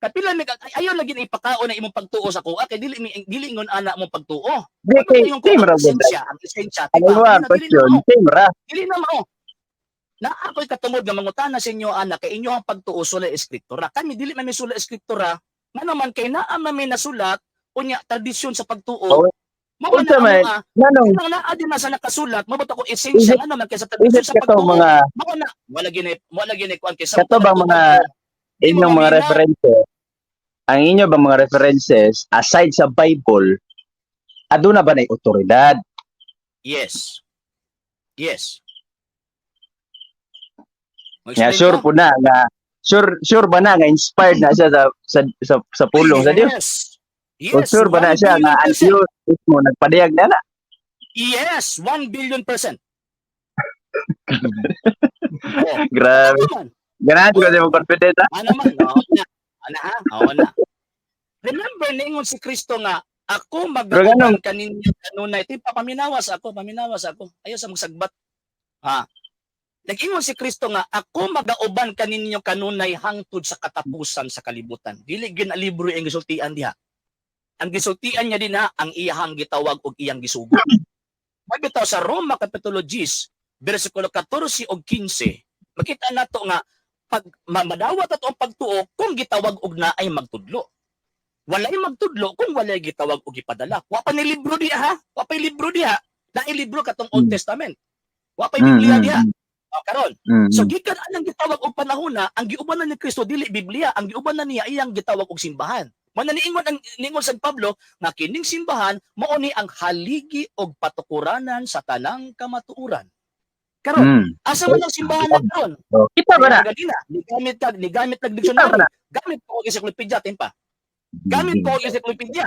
Kapila mi ayo lagi na ipakao na imong pagtuo sa kuha kay dili ingon ana mo pagtuo. Di kay Yung same ra ang gud. esensya, Ano ba ang question? Same ra. Dili na mao. Na ako'y katungod nga mangutana sa inyo ana kay inyo ang pagtuo sula eskriptura. Kami dili man mi sula eskriptura. Nga naman kay naa man may nasulat unya tradisyon sa pagtuo. Oh, Mao unsa na man, amo nanong Nang naa din na sa nakasulat, mabot ako essential ano man kaysa is tradisyon it sa kato pagtuo. mga Wala gini kuan kay kato bang mga inyong mga references? Ang inyo bang mga references aside sa Bible aduna ba nay otoridad? Yes. Yeah, sure po na nga sure ba na nga inspired na siya sa pulong sa Dios? O Yes. sure ba na siya nga ang 1,000,000,000%. Diyos mismo nagpadayag na na? Yes, 1,000,000,000%. Grabe. Ganahan ko sa mga confident ha? Ano man, oo na. Remember ningon si Kristo nga ako magauban kaninyo kanunay. Ito paminawas ako. Ayaw sa magsagbat. Nag-ingon si Kristo nga ako magauban kaninyo kanunay hangtod sa katapusan sa kalibutan. Dili gyud libro ang gisultian diha. Ang gisultian niya din ang iyahang gitawag og iyang gisugo. Magbitaw sa Roma Kapitulo 10, versikulo 14 o 15, makita nato nga madawat ato ang pagtuo kung gitawag og naay magtudlo. Walay magtudlo kung walay gitawag og gipadala. Wa pa ni libro diha ha. Wa pa libro diha. Naay libro katong Old Testament. Wa pa Biblia diha. Karon. So gikan anang gitawag og panahona, ang giubanan ni Kristo dili Biblia, ang giubanan niya iyang gitawag og simbahan. Mananiingon ang ningon sa Pablo nga kining simbahan mao ni ang haligi og patukuranan sa tanang kamatuoran. Karon, asa man ang simbahan na karon? Kita ba na? Nigamit kag dictionary. Gamit ko og encyclopedia timpa. Gamit ko og encyclopedia.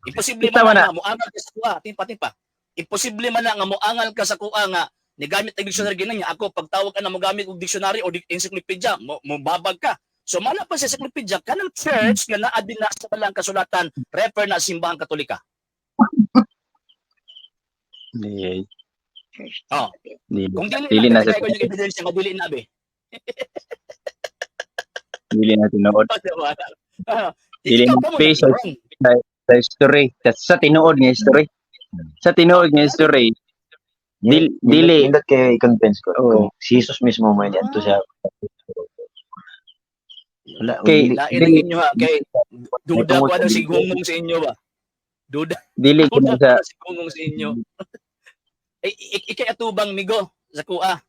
Imposible Kita man ba na? nga moangal ka sa kuha, timpa. Imposible man nga moangal ka sa kuha nga nigamit ang dictionary ginanya ako pagtawag ka na mogamit og dictionary o encyclopedia, mobabag ka. So mala pa sa encyclopedia kanang church nga naa din na sa balang kasulatan refer na simbahang Katolika. Di, Oh. di, Kung dili na sa ko yung ebidensya nga dili na be. dili na tinuod. Dili Ikaw na ka mo face nag-wrong. sa history. Sa tinuod nga history. Sa tinuod nga history, dili Nindot kay i-convince ko. Oo. Kung si Jesus mismo may diyan to siya. Wala, Kay- dili- Lain dili- ang inyo ha kay duda tungod ko ano sa si Biblia. gungong sa inyo ba. Duda dili ko ko sa si gungong sa inyo. Ikay atubang migo sa kuha.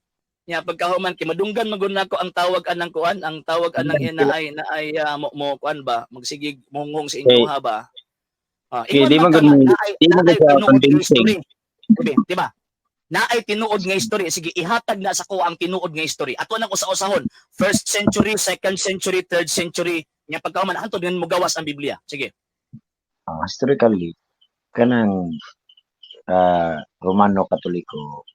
Nya pagkahuman kay madunggan magud nako ang tawag anang kuan, ang tawag anang ina ay mo kuan ba magsigig mungong sa inyo Okay. ha ba. Okay, di Ingon man man ka gud nga, mo- naay- di man naay gud sa tinuod nga convincing. history. Di ba? Naay tinuod nga history. Sige, ihatag na sa ko ang tinuod nga history. Ato nang usa-usahon. 1st century, 2nd century, 3rd century. Nya pagkahuman hantud nga mo gawas ang Biblia. Sige. Historically, kanang Romano Katoliko,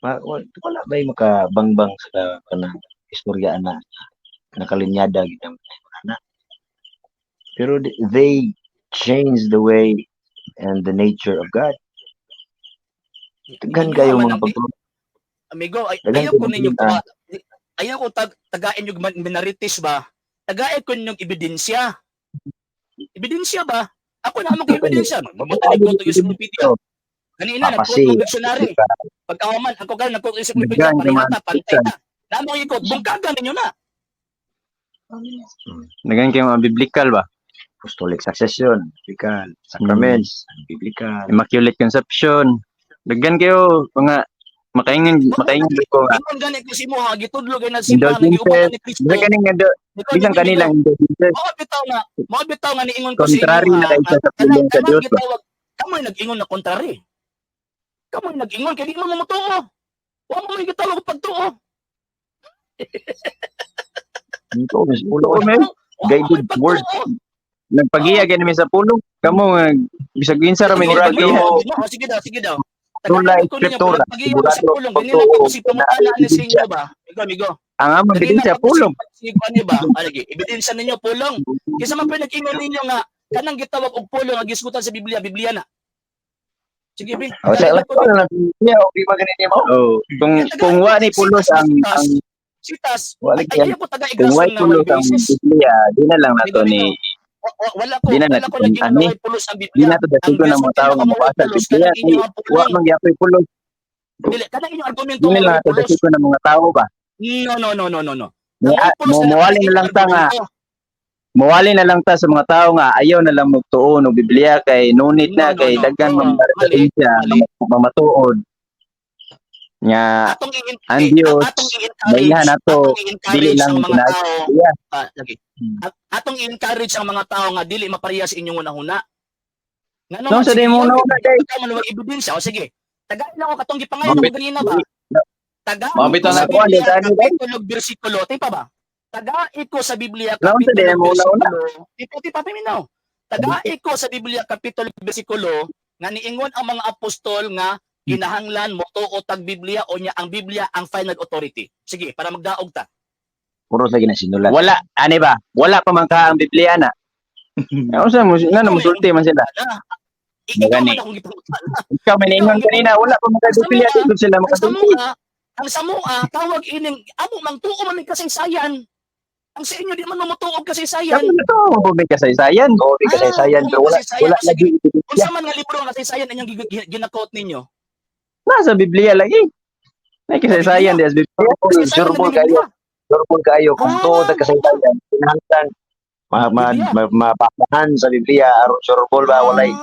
wala ba'y makabangbang sa kanang istorya na nakalinyada ginang na. Pero they changed the way and the nature of God. Taghan kayo mga pagtulong. Amigo, Dagan ayaw ko ko ninyo na- ayaw ko tagain yung minorities ba? Tagain ko ninyong ebidensya. Ebidensya ba? Ako na among ebidensya. Mabuti ko to encyclopedia. Kanina Papasi. nagquote ko dictionary. Pagkahuman ako ka nagquote ko encyclopedia Dagan parehata naman. pantay na. Namo ikot bungkagan ninyo na. Nagan kay mga biblical ba? Apostolic succession, biblical, sacraments, biblical. Immaculate Conception. Dagan kayo mga makaingan ko nga. Ingon gani ko si mo ha gitudlo kay na simbahan Indulgences. nagiuban ni Kristo. Bisa kaning nga bisan kanilang indulgences. Mao bitaw nga niingon ko si Contrary na kay sa pulong sa Dios ba? Kamoy nag-ingon na kontrary. Kamoy nag-ingon kay di mo matuo. Wa mo may gitawag pagtuo. Dito, mas ulo Oo, ko man. Guided word. Nagpagiya gani mi sa pulong. Kamo bisag ginsa ra mi Sigurado. pagiya. Sige daw. Tula, Tagalan ko ninyo eskriptura. pagpagiya ko sa Sigurado, pulong. Ganina pagtuo. ko si pamutana ni sa inyo ba? Amigo. Ang among Ganina ebidensya ko pulong. si ni ba? Alagi, ebidensya ninyo pulong. Kisa man pa nag-ingon ninyo nga kanang gitawag og pulong nga gisgutan sa Biblia, Biblia na. Sige, be. O, sa electoral na Biblia, okay ba ganun mo? Oh, kung wa ni pulos ang Sitas, Wala ay ko taga kung wa igrason nga pulos wal ang basis. Biblia, di na lang nato ni Wala ko, Di na wala ko natin naging ani. naway pulos ang di Biblia. na to dasigo na mga tao nga mabasa sa Biblia. Kay wa man gyapon pulos. Dili, kanang inyong argumento Di na lang nga nato pulos. dasigo na mga tao ba. No. Mawali na lang ta nga mawali na lang ta sa mga tao nga ayaw na lang magtuon og Biblia kay no need na No. kay daghan Oo, mga referensya mali. mamatuod. Nya Atong ang Diyos, bailhan nato, dili i-encourage lang ang mga ginaas- tao. Yeah. Lagi. Atong i-encourage ang mga tao nga dili maparehas inyong una-una. Nga No, sa di mo una, guys. Tama mga ebidensya. O sige. Tagain ako katong gipangayon Mabit- mo ganina ba? Tagaan Mabit ko ang sa nagawa Biblia, niya, Dani, kapitulo, bersikulo. Tayo pa ba? Tagaan ko sa Biblia, Laon sa kapitulo, demo, laon na. bersikulo. Tipa, paminaw. Tagaan ko sa Biblia, kapitulo, bersikulo, nga niingon ang mga apostol nga kinahanglan mo tuo tag Biblia o nya ang Biblia ang final authority. Sige, para magdaog ta. Puro sa ginasinulat. Wala, ani ba? Wala pa man ka ang Biblia na. Ano sa mo na musulti man sila. Ikaw Gani. man akong gipangutana. Ikaw may ningon kanina wala pa man ka Biblia dito sila Ang makasulti. Samoa, ang Samoa tawag ining amo mang tuo man may kasaysayan. Ang sa inyo di man mamutuog kasaysayan. Kamo na to, bumig kasaysayan. Oo, di kasaysayan. Pero wala lagi. Unsa man nga libro nga kasaysayan inyong ginakot ninyo? Nasa Biblia lagi. Ay kasaysayan di as Biblia. Surbol kayo. Surbol kayo kung tuod ang kasaysayan. Kinahanglan mapapahan sa Biblia aron surbol ba walay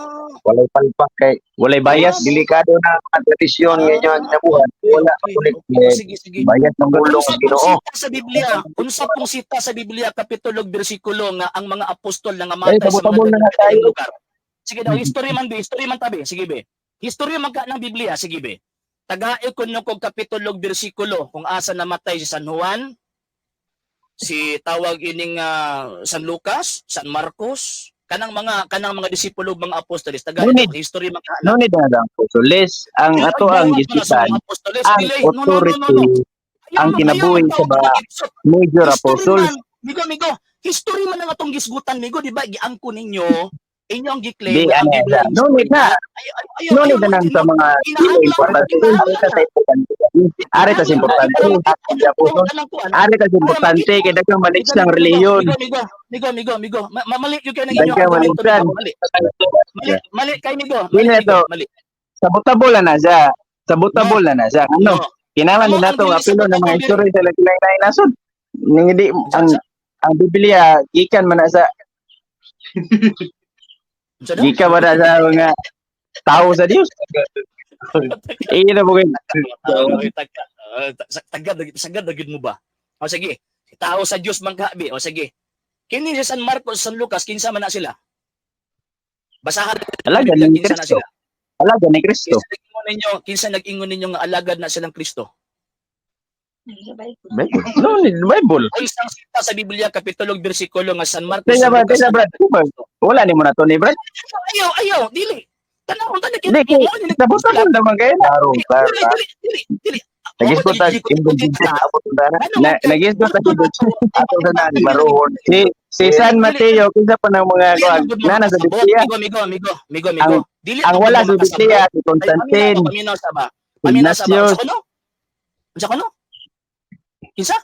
palpak kay Walay bias. delikado na ang tradisyon ngayon ang kinabuhan. Wala kulit Sige, sige. bayad ng bulong Unsa sa pong Ginoo. sita sa Biblia? Unsa pong sita sa Biblia kapitulo ug bersikulo nga ang mga apostol nga matay sa tabot-tabol na mga tayo. lugar? Sige daw, history man tabi. Sige be. History man ka ng Biblia, sige be. Tagaay ko no kog kapitulo ug bersikulo kung asa namatay si San Juan, si tawag ining San Lucas, San Marcos, kanang mga disipulo ug mga apostoles. Tagaay Ngunit- ko history man ka. No ni lang apostoles. Ang ato ang gisutan ang authority ang kinabuhi sa mga major apostles. Migo, history man ang atong gisgutan, migo, di ba? Giangko ninyo, inyo ang Di giklaim ang ano Biblia. no need na. No need na lang sa mga dili importante. Ari ta sa importante. Ari ta sa importante kay daghang maliks ng reliyon. Migo. Mali yung kayo ng Daghang inyong argumento. maliksan. Mali kay migo. Dili na to. Mali. Sabotable na siya. Sabotable na siya. Ano? Kinahanglan nila to apilo ng mga history sa lain-lain nasod. Hindi ang Biblia gikan man na sa gikan man na sa mga tao sa Dios. Na po kayo. Sagad gid mo ba? O sige. Tao sa Dios man kabi. O sige. Kini sa San Marcos, San Lucas, kinsa man na sila? Basahan Alaga Biblia, ni kinsa na Kristo. sila? Alaga ni Kristo. Kinsa nag-ingon ninyo nga alagad na silang Kristo? No, Bible. Ay isang sita sa Biblia kapitulo ug bersikulo nga San Marcos. Kaya San ba, Lucas, kaya ba, wala ni mo na to ni Brad. Ayaw, dili. Tanawon ta Hindi, sabotable naman kayo na. Dili. Nagisgot ta indulgensya abot na Nag-isgot na ato sa nani maruhon. si San Mateo, kinsa pa ng mga nana sa Biblia. Migo. Dili Ang wala sa Biblia, si Constantine, Paminaw sa ba? Paminaw sa ba? Ignatius. Unsa kono? Kinsa?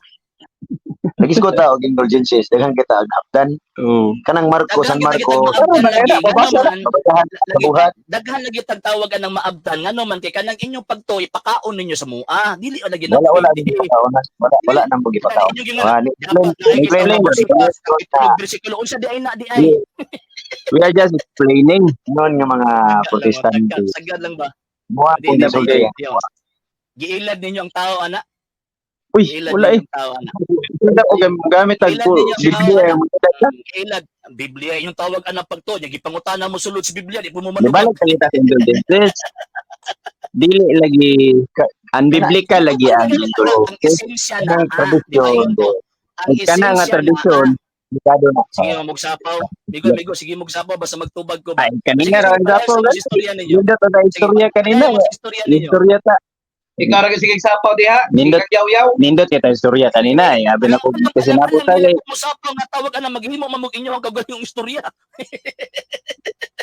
Nagisgot ta og indulgences daghang kita agaptan Oh. kanang Marcos San Marcos Daghan lagi tagtawagan ng maabtan ngano man kay kanang inyong pagtoy pakaon ninyo sa mua dili o lagi wala wala nang bugi pataw. bersikulo unsa di ay na di ay We are just explaining. Noon nga mga protestante sagad lang ba buha di ko na sa bagay iya. giilad ninyo ang tao ana Uy, giilad wala ninyo ang tao ana Hindi ko gamit ang Biblia. giilad ang Biblia inyong tawag ana pagto nya gipangutana mo sulod sa Biblia di po mo Di ba lang kita sa indulgences? Dili lagi unbiblical lagi ang ang indulgences. esensya na Ang tradisyon. ang Kana nga esensya tradisyon, delikado na. sige magsapaw migo sige magsapaw basta magtubag ko ba Ay, kanina raw ang dapo. istorya ninyo Yun daw na istorya kanina. istorya ninyo Istorya ta. Ikaw ra sige sapaw diha. Nindot. Yaw-yaw. Nindot kita istorya kanina. Abi na ko kasi nabot tayo. Musapaw nga tawag ana maghimo mamug inyo ang kagaling istorya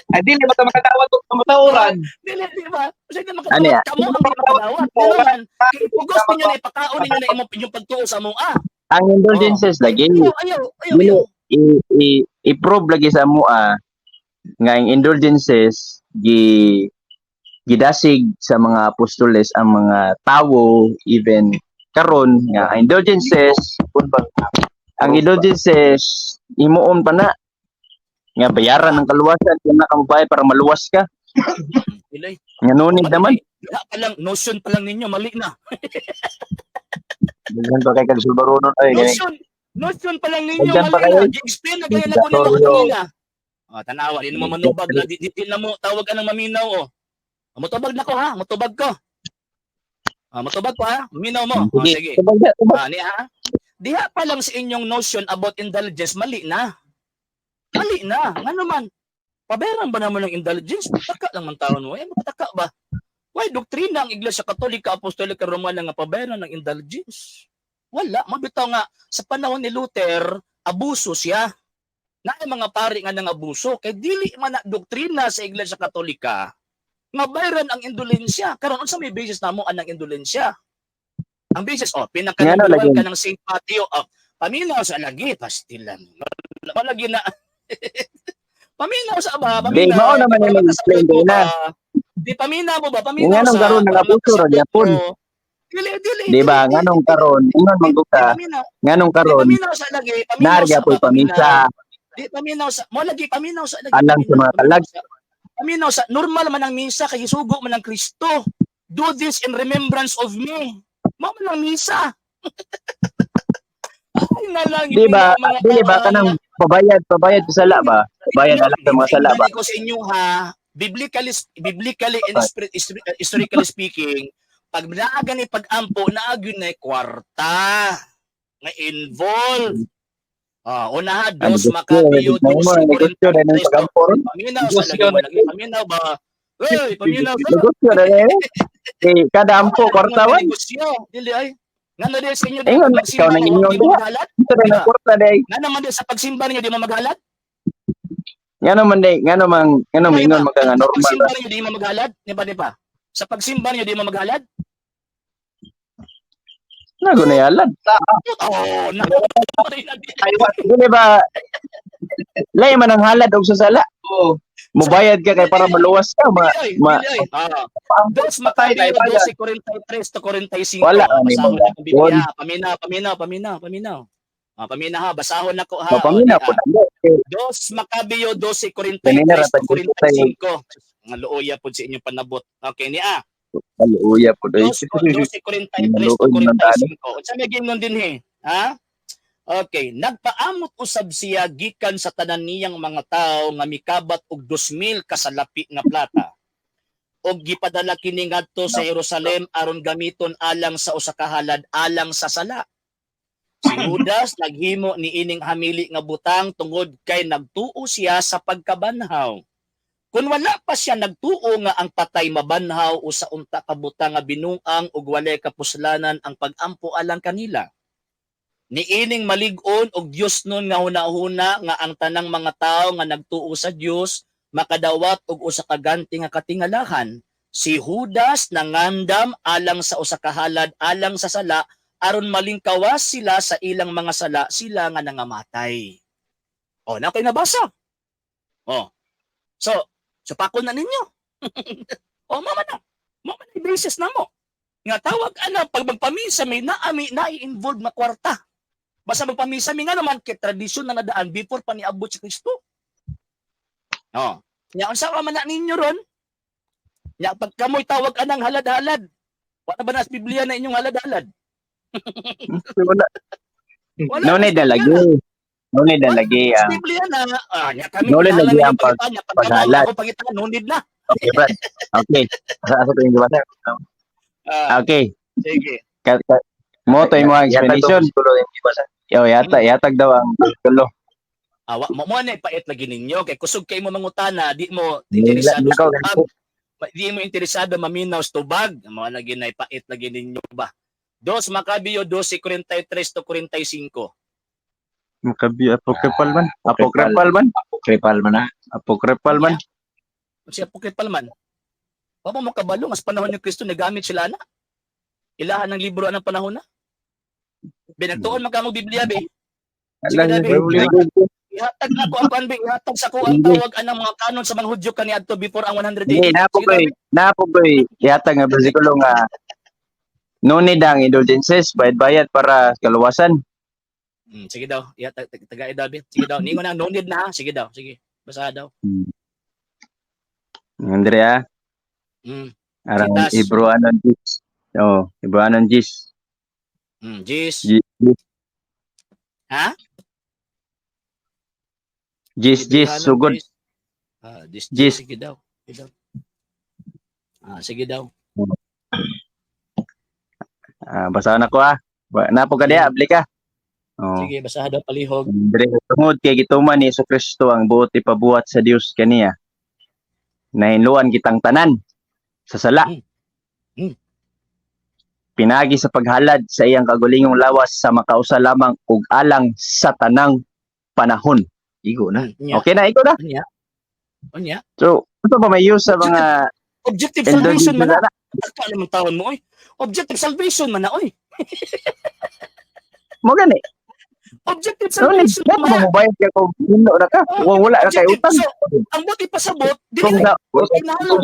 Ay dili mo ta makatawat og matawran. dili di ba kasi di Ano ya? makatawag kamo ang makadawat naman kay pugos ninyo na ipakaon ninyo na inyong pagtuo sa mua Ang indulgences lagi. ayaw I-prove lagi sa mua nga ang indulgences gidasig sa mga apostoles ang mga tawo even karon nga ang indulgences ang indulgences imuon pa na nga bayaran ng kaluwasan kung nakambayad para maluwas ka Ilay. nga nunid naman Wala pa lang, notion pa lang ninyo, mali na. Daghan pa kay Kalsulbaronon ay Notion pa lang ninyo, Daghan pa mali kayo. na. Gi-explain na kayo na ko nila kanina. Tanawa, di naman manubag na, di na mo tawag ka ng maminaw, oh. Matubag na ko, ha? Matubag ko. Matubag ko, ha? Maminaw mo. Sige. Ha? Diha pa lang sa inyong notion about indulgence, mali na. Mali na. Nga naman, pabayaran ba naman ng indulgence? Mataka lang man taon mo. Mataka ba? Why doktrina ang Iglesia Katolika, Apostolika, Romana nga pabayaran ng indulgence? Wala. Mabitaw nga, sa panahon ni Luther, abuso siya. Na ay mga pari nga ng abuso. Kay dili man na doktrina sa Iglesia Katolika, nga bayaran ang indulensya. Karon unsa may basis namo anang indulensya? Ang basis, pinakalaguan ka ng St. Matthew, paminaw sa lagi, pastilan. Malagi na. Paminaw sa ba? Di, mao naman yung explain din na. Di paminaw mo ba? Paminaw Nga nung sa... garon ng abuso, ragyapon. Dili. Di ba? Nganong karon, ingon mangguta, Paminaw. nganong Di karon, paminaw sa lagi. Paminaw narga sa po pamisa, Di paminaw sa mo lagi paminaw sa lagi. alang sa mga kalag. Paminaw sa normal man ang misa kay sugo man ang Kristo. Do this in remembrance of me. Mo man ang misa. Ay nalang Di ba? Dili ba kanang pabayad sa sala ba? Pabayad alang sa mga sala ba? Ko sa inyo ha, biblically and historically speaking, pag naaga ni pag-ampo, naagyo na kwarta nga involved. Una ha, dos makabiyo, dos negosyo na ng pagampo ron. paminaw sa lagi mo lagi. Paminaw ba? Hey, paminaw sa. Negosyo na eh. Kada ampo kwartawan. Negosyo. Dili ay. Nga na din sa inyo Ingon, pagsimba ikaw nang niyo, ingon di mo diha. maghalat? Ito na ng kwarta day. Nga naman din sa pagsimba niyo, di mo maghalat? Nga naman day, nga mingon magka nga Sa normal pagsimba ba? niyo, di mo maghalad? Di ba? Sa pagsimba niyo, di mo maghalad? Nago na yalan. Oh, Dili ba? Lay man ang halad og sa sala. Oo. Mubayad ka kay para maluwas ka ma Dos makabiyo, 12:43 to 45. Wala, Basahon ano, na ko Biblia. Paminaw. Paminaw ha, basahon na ko ha. mapamina po na. Dos Makabiyo, 12:43 Kanina, to rapag- 45. Nga luoya po sa inyong panabot. Okay, niya. Aluya po day. 12:43 to 45. Unsa may gingon din he? Ha? Okay, nagpaamot usab siya gikan sa tanan niyang mga tawo nga mikabat og 2,000 kasalapi nga plata. Og gipadala kini ngadto sa Jerusalem aron gamiton alang sa usa ka halad alang sa sala. Si Judas naghimo ni ining hamili nga butang tungod kay nagtuo siya sa pagkabanhaw. Kung wala pa siya nagtuo nga ang patay mabanhaw o sa unta ka butang nga binuang ug walay kapuslanan ang pagampo alang kanila. Niining malig-on og Dios nun nga hunahuna nga ang tanang mga tawo nga nagtuo sa Dios makadawat og usa ka ganti nga katingalahan. Si Judas nangandam alang sa usa ka halad alang sa sala aron malingkawas sila sa ilang mga sala sila nga nangamatay. Na kayo nabasa. So pakon na ninyo. Mama na basis na mo. Nga tawag pag magpamisa may na-involve na kwarta. Basta magpamisa mi nga naman kay tradisyon na nadaan before pa niabot si Kristo. Nya unsa ka man na ninyo ron? Nya pag kamoy tawag anang halad-halad. Wala ba na sa Biblia na inyong halad-halad? Wala. No need na lagi. No need na lagi Sa ang Biblia na nya kami No need kilala lagi ninyo ang pagitanya paghalad. ako pangitan no need na. Okay, Brad. Okay. Sa ko yung gabasa. Okay. Sige. Mo to yung mga explanation. Yatag daw ang tulo. Mo na ipait lagi ninyo kay kusog kay mo mangutana di mo Nila- interesado nila- sa tubag. Di mo interesado maminaw sa tubag. Mo lagi na ipait lagi ninyo ba. Dos Makabiyo 12:43 to 45. Makabi apocryphal man. Apocryphal man. Kripal man na. Apocryphal man. Siya apocryphal man. Papa mo kabalo mas panahon ni Kristo nagamit sila na. Ilahan ng libro anang panahon na. Binagtuon man kamo Biblia be. Sige na be. Ihatag na ko ang kanbe, ihatag sa ko ang tawag anang mga kanon sa mga Hudyo kaniadto before ang 180. Hindi, napogoy. Yatag nga bersikulo nga no need ang indulgences, bayad para kaluwasan. Sige daw. Tagay daw be. Sige daw. Ningon na no need na ha. Sige daw. Sige. Basa daw. Andrea, arang Citas. Hebrewanon Gis. Hebrewanon Gis. Jis. Ha? Gis, sugod. Jis. Sige daw. Sige daw. Basahan ako Napo ka diha, abli ka. Sige, basahan daw palihog. Dire tungod kay gituman ni Jesucristo ang buot ipabuhat sa Dios kaniya. Nahinluan kitang tanan sa sala. Pinagi sa paghalad sa iyang kagulingong lawas sa makausa lamang ug alang sa tanang panahon. Igo na. Okay na, ikaw na. Unya. So, ito pa may use sa mga Objective salvation man na. indulgences. Aka naman taon mo, oy. Objective salvation man na, oy. Mo gani. Objective So, salvation mo man na. bayad ka kung hindo na ka. Wala ka kay utang. So, ang buti pasabot, di Kung na. sa Tinalo.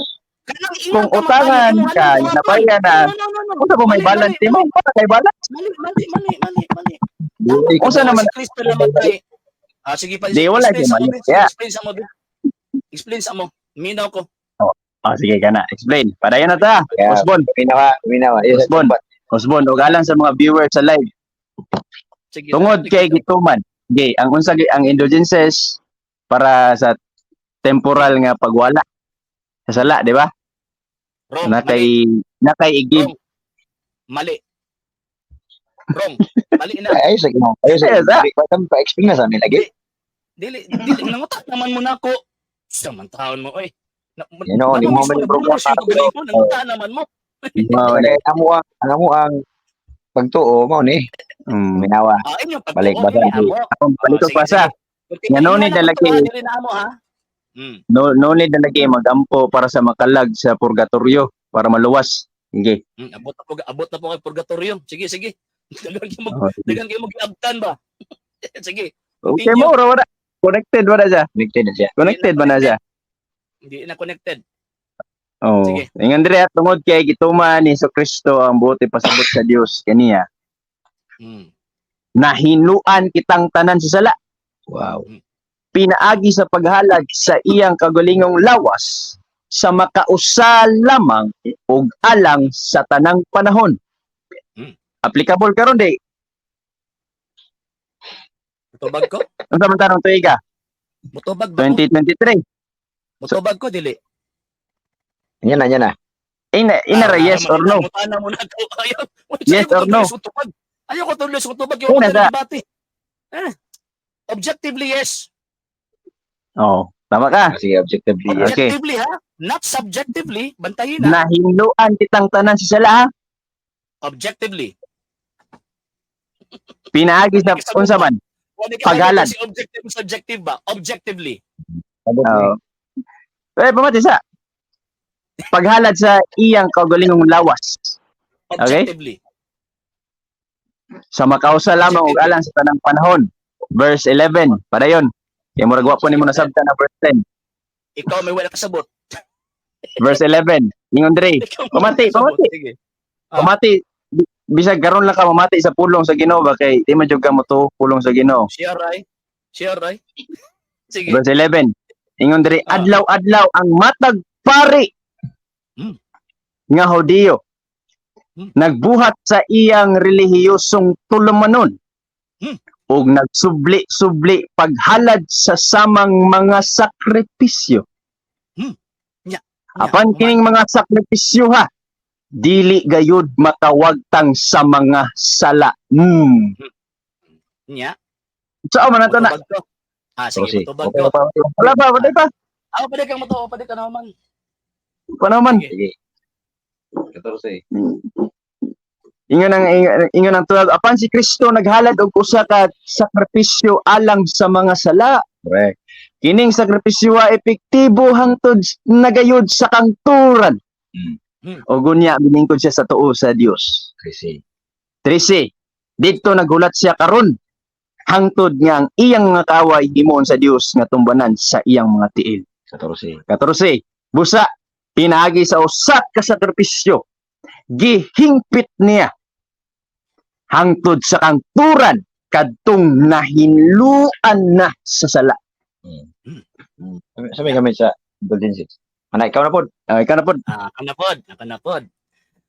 Kanang Kung iyang utangan kamatayon, ka, ano, nabayan na, kung sa mo may Mali, balance, mali, di mo, para kay balance. mali. Dili Kung ka saan Tama naman, si Kristo namatay. Sige pa, di wala explain siya sa mo, mali. Ben. Kaya, Explain sa mo. Minaw ko. sige ka na, explain. Padayon na ta, kaya Osbon. minawa. Yes, Osbon. Osbon, o galang sa mga viewers sa live. Sige. Tungod kay gituman. Okay, ang indulgences para sa temporal nga pagwala. Sa sala, di ba? Wrong, mali. Nakay igib. Wrong. Mali. Wrong. Mali na. ayos lagi mo. Ayos Yes, lagi. Patam pa explain na sa amin lagi. Dili, nangutak naman mo na ako. Samantahon mo, oy. You know, di mo man yung programa. Nangutak naman mo. Amo ang pagtuo mo ni. Minawa. Inyong Balik, pagtuo, balik. dili amo. Balik ko Sige, pa sa. sige. Nga, no need na lagi. Dili na amo, ha? No need na lagi magampo para sa makalag sa purgatorio para maluwas. Sige. Abot na po kay purgatorio. Sige. Oh, sige. Dagan kayo mag-abtan ba? Sige. Okay mo, wala. Connected ba na siya? Connected na siya. Connected ba na siya? Hindi na connected. Oh. Sige. Ingon dire tungod kay gituman ni Kristo ang buti pasabot sa Dios kaniya. Nahinuan kitang tanan sa sala. Wow. Pinaagi sa paghalad sa iyang kagulingong lawas sa makausa lamang ug alang sa tanang panahon. Applicable karon di. Mutubag ko? Unsa man tanong tuiga? Mutubag ba ko? 2023. Mutubag ko, dili. Yan na. Inara yes or no? Mutana mo na ako. Ayaw. Yes or no? Ayaw ko tuloy sa tubag. Ay, Ayaw ko nasa- tuloy debate. Objectively, yes. Oh, tama ka. Sige, objectively. Okay. Objectively, ha? Not subjectively. Bantayin na. Nahinuan kitang tanan sa sala. Ha? Objectively. Pinaagi sa unsa man? Paghalad. Si objective, subjective ba? Objectively. Oh. Pamati sa paghalad sa iyang kagulingong lawas Objectively. sa makausa lamang ug alang sa tanang panahon. Verse 11, padayon. Kaya murag wa po nimo nasabtan na verse 10. Ikaw may wala kasabot. Verse 11. Ingon diri. Pamati. Sige. Pamati. Bisag karon lang ka mamati sa pulong sa Ginoo ba kay di man jud ka mo to pulong sa Ginoo. Share, right? Sige. Verse 11. Ingon diri Ah. adlaw-adlaw ang matag pari nga Hudiyo nagbuhat sa iyang relihiyosong tulumanon ug nagsubli-subli paghalad sa samang mga sakripisyo. Apan kining mga sakripisyo ha dili gayud makawagtang sa mga sala. Nya. Saan man nato na? Mutubag ko. Sige, Sige. mutubag Okay ko. pa. Wala pa, wala pa. Pwede kang matuwa, pwede ka naman. Panaman. Sige. 14. Ingon ang tuwag, apan si Kristo naghalad og usa ka sakripisyo alang sa mga sala. Correct. Kining sakripisyo wa epektibo hangtod nagayod sa kangturan. O gunya bilingkod siya sa tuo sa Dios. Kasi 13. Dito nagulat siya karon hangtod nga ang iyang mga kaway himon sa Dios nga tumbanan sa iyang mga tiil. 14. 14. Busa pinaagi sa usa ka sakripisyo gihingpit niya hangtod sa kangturan kadtong nahinluan na sa sala. Sabi kami sa indulgences. Ana, ikaw na po. Ikaw na po. Kanapod.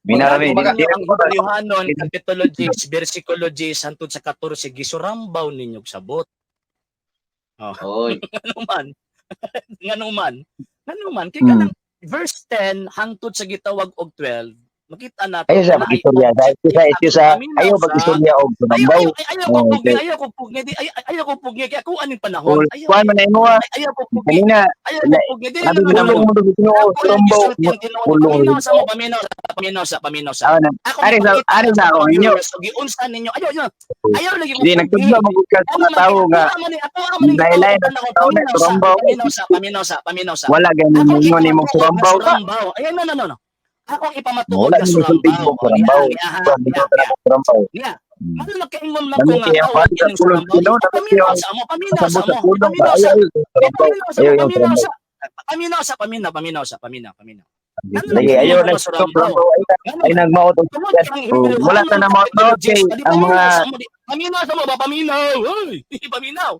Minara rin. Ang Yohanon, Capitologies, Versicologies, hantod sa 14, gisurambaw ninyo sabot. Oy. Nganuman. Kaya kanang verse 10, hangtod sa gitawag og 12, makita nato. Ayaw sa mag-istorya. Ito sa ayaw mag-istorya og tunambaw. Ayaw ko pugni. Ayaw ko pugni. Kaya kung anong panahon. Kuan man na imo. Ayaw ko pugni. Kanina, Ayaw ko pugni. Dili sabi naman mo ako. mo dito tunambaw. Paminaw sa. Ah, ari na ako ninyo. Giunsa ninyo. Ayaw lagi ko. Di nagtudlo magugkad sa tao nga lain-lain na tao na turambaw. Paminaw sa. Wala ganyan ninyo ni mong turambaw ka. Ayan, no. Ako ang ipamatuod Wala na ni sultig mo turambaw. Turambaw. Ano nagkaingon lang ko nga Kaya tawag pa ining tulong sulambaw. sino Paminaw sa mo. Paminaw sa mo. Paminaw Paminaw sa. Paminaw sa. Lagi ayaw na ay nagmaot og wala ta na maot kay ang mga paminaw sa mo ba paminaw. Hoy, paminaw.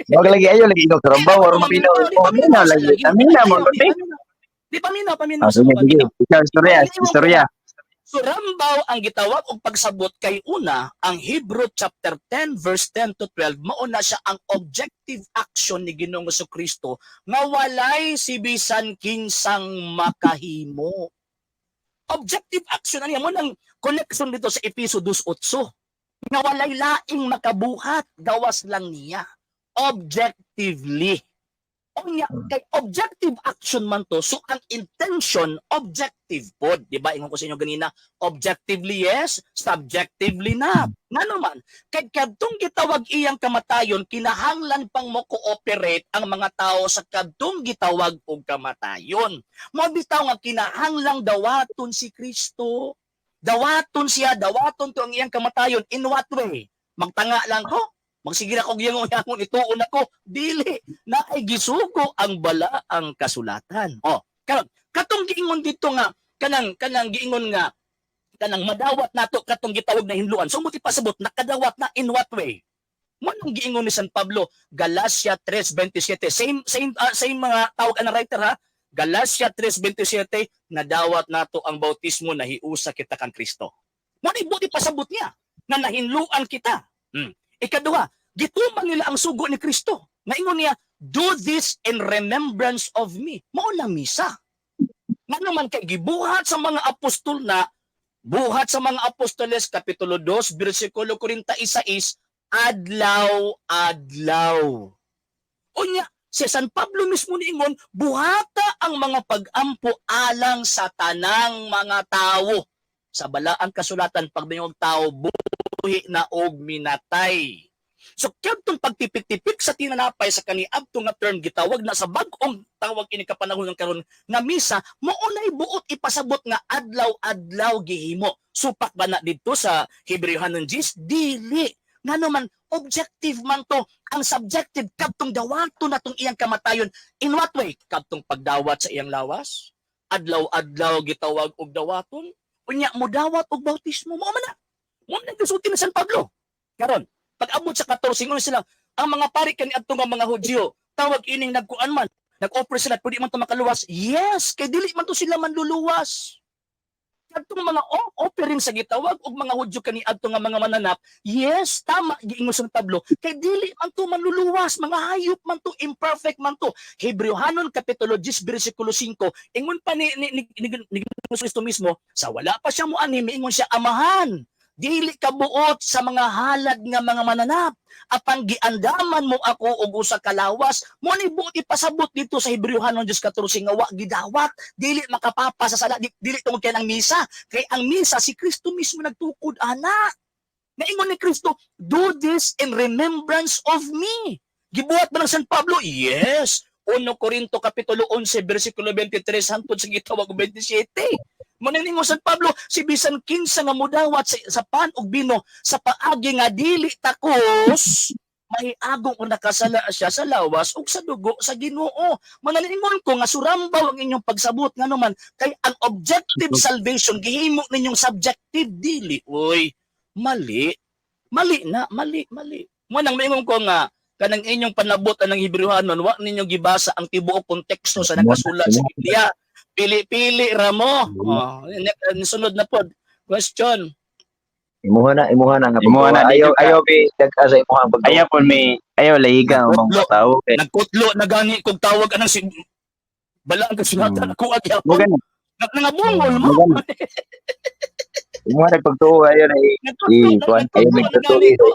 wag lagi ayaw lagi Dr. Rambaw or mapinaw. Paminaw lagi. Paminaw mo lagi. Di paminaw Ah, sa sige, mo sige. paminaw. Ikaw, istorya. So Rambaw ang gitawag og pagsabot kay una ang Hebrew chapter 10 verse 10 to 12 mao na siya ang objective action ni Ginoong Jesucristo nga walay si bisan kinsang makahimo. Objective action ani mo nang connection dito sa Efeso 2:8 nga walay laing makabuhat gawas lang niya objectively. O niya, kay objective action man to, so ang intention, objective pod. Diba? Ingon ko sa inyo ganina, objectively yes, subjectively na. Nga naman, kay kadtong gitawag iyang kamatayon, kinahanglan pang mo cooperate ang mga tao sa kadtong gitawag og kamatayon. Mo bitaw nga kinahanglang dawaton si Kristo. Dawaton siya, dawaton to ang iyang kamatayon. In what way? Magtanga lang ko? Magsigila ko giyang ituon ako, dili na ay gisugo ang bala ang kasulatan. Karon katong giingon dito nga kanang giingon nga kanang madawat nato katong gitawag na hinluan. So mo ti pasabot nakadawat na in what way? Mo nang giingon ni San Pablo, Galacia 3:27. Same mga tawag ana writer ha. Galacia 3:27 nadawat nato ang bautismo na hiusa kita kang Kristo. Mo ni buti pasabot niya na nahinluan kita. Ikaduha, gituman nila ang sugo ni Kristo. Naingon niya, do this in remembrance of me. Mao na misa. Nga naman kay gibuhat sa mga apostol na, buhat sa mga apostoles, Kapitulo 2, versikulo 46, adlaw-adlaw. O niya, si San Pablo mismo niingon, buhata ang mga pag-ampo alang sa tanang mga tao. Sa balaang kasulatan, pag mayong tao, buhi na og minatay. So kadtong pagtipik-tipik sa tinanapay sa kaniadto nga term gitawag na sa bag-ong tawag ini kapanahon ng karon nga misa maunay buot ipasabot nga adlaw-adlaw gihimo. Supak ba na didto sa Hebrewhanon 10? Dili. Ngano man objective man to, ang subjective kadtong dawato na tong iyang kamatayon. In what way? Kadtong pagdawat sa iyang lawas, adlaw-adlaw gitawag og dawaton. Unya mo dawat og bautismo mo man na. Mo na gisulti ni San Pablo. Karon pag-abot sa 14, ingon sila, ang mga pari kaniadto nga mga Hudyo, tawag ining nagkuan man, nag-offer sila, pwede man to makaluwas. Yes, kay dili man to sila manluluwas. Kadtong mga offering sa gitawag og mga Hudyo kaniadto nga mga mananap, yes, tama giingon sa Pablo, kay dili man to manluluwas, mga hayop man to, imperfect man to. Hebrewhanon Kapitulo 10 versikulo 5, ingon pa ni Kristo mismo, sa wala pa siya moanim, ingon siya amahan. Dili ka buot sa mga halad nga mga mananap. Apan giandaman mo ako og usa ka lawas. Mo ni buot ipasabot dito sa Hebrewhanon 10:14 nga wa gidawat, dili makapapa sa sala, dili tungod kay ang misa. Kay ang misa si Kristo mismo nagtukod ana. Naingon ni Kristo, do this in remembrance of me. Gibuhat ba ng San Pablo? Yes. 1 Corinto Kapitulo 11 versikulo 23 hangtod sa gitawag 27. Mananingo San Pablo, si bisan kinsa nga mudawat sa pan ug bino sa paagi nga dili takos, maiagong kung nakasala siya sa lawas ug sa dugo sa Ginoo. Mananingon ko nga surambaw ang inyong pagsabot nga naman kay ang objective salvation gihimo ninyong subjective dili. Oy, mali. Mali. Mo nang maingon ko nga kanang inyong panabot anang Hebrewhanon wa ninyo gibasa ang tibuok konteksto sa nakasulat sa Biblia. Pili-pili ra mo. Sunod na pod. Question. Imuha na nga. Imuha na, Ayaw bi dagka sa imuha pag Ayaw po may, ayaw lahiga ang mga tao. Nagkutlo na gani kog tawag anang si balaan ka sunatan ako agyapon. Mo ganun. Nangabungol mo. Imuha na pagtuo ayaw na kuan ayaw nagtutuo.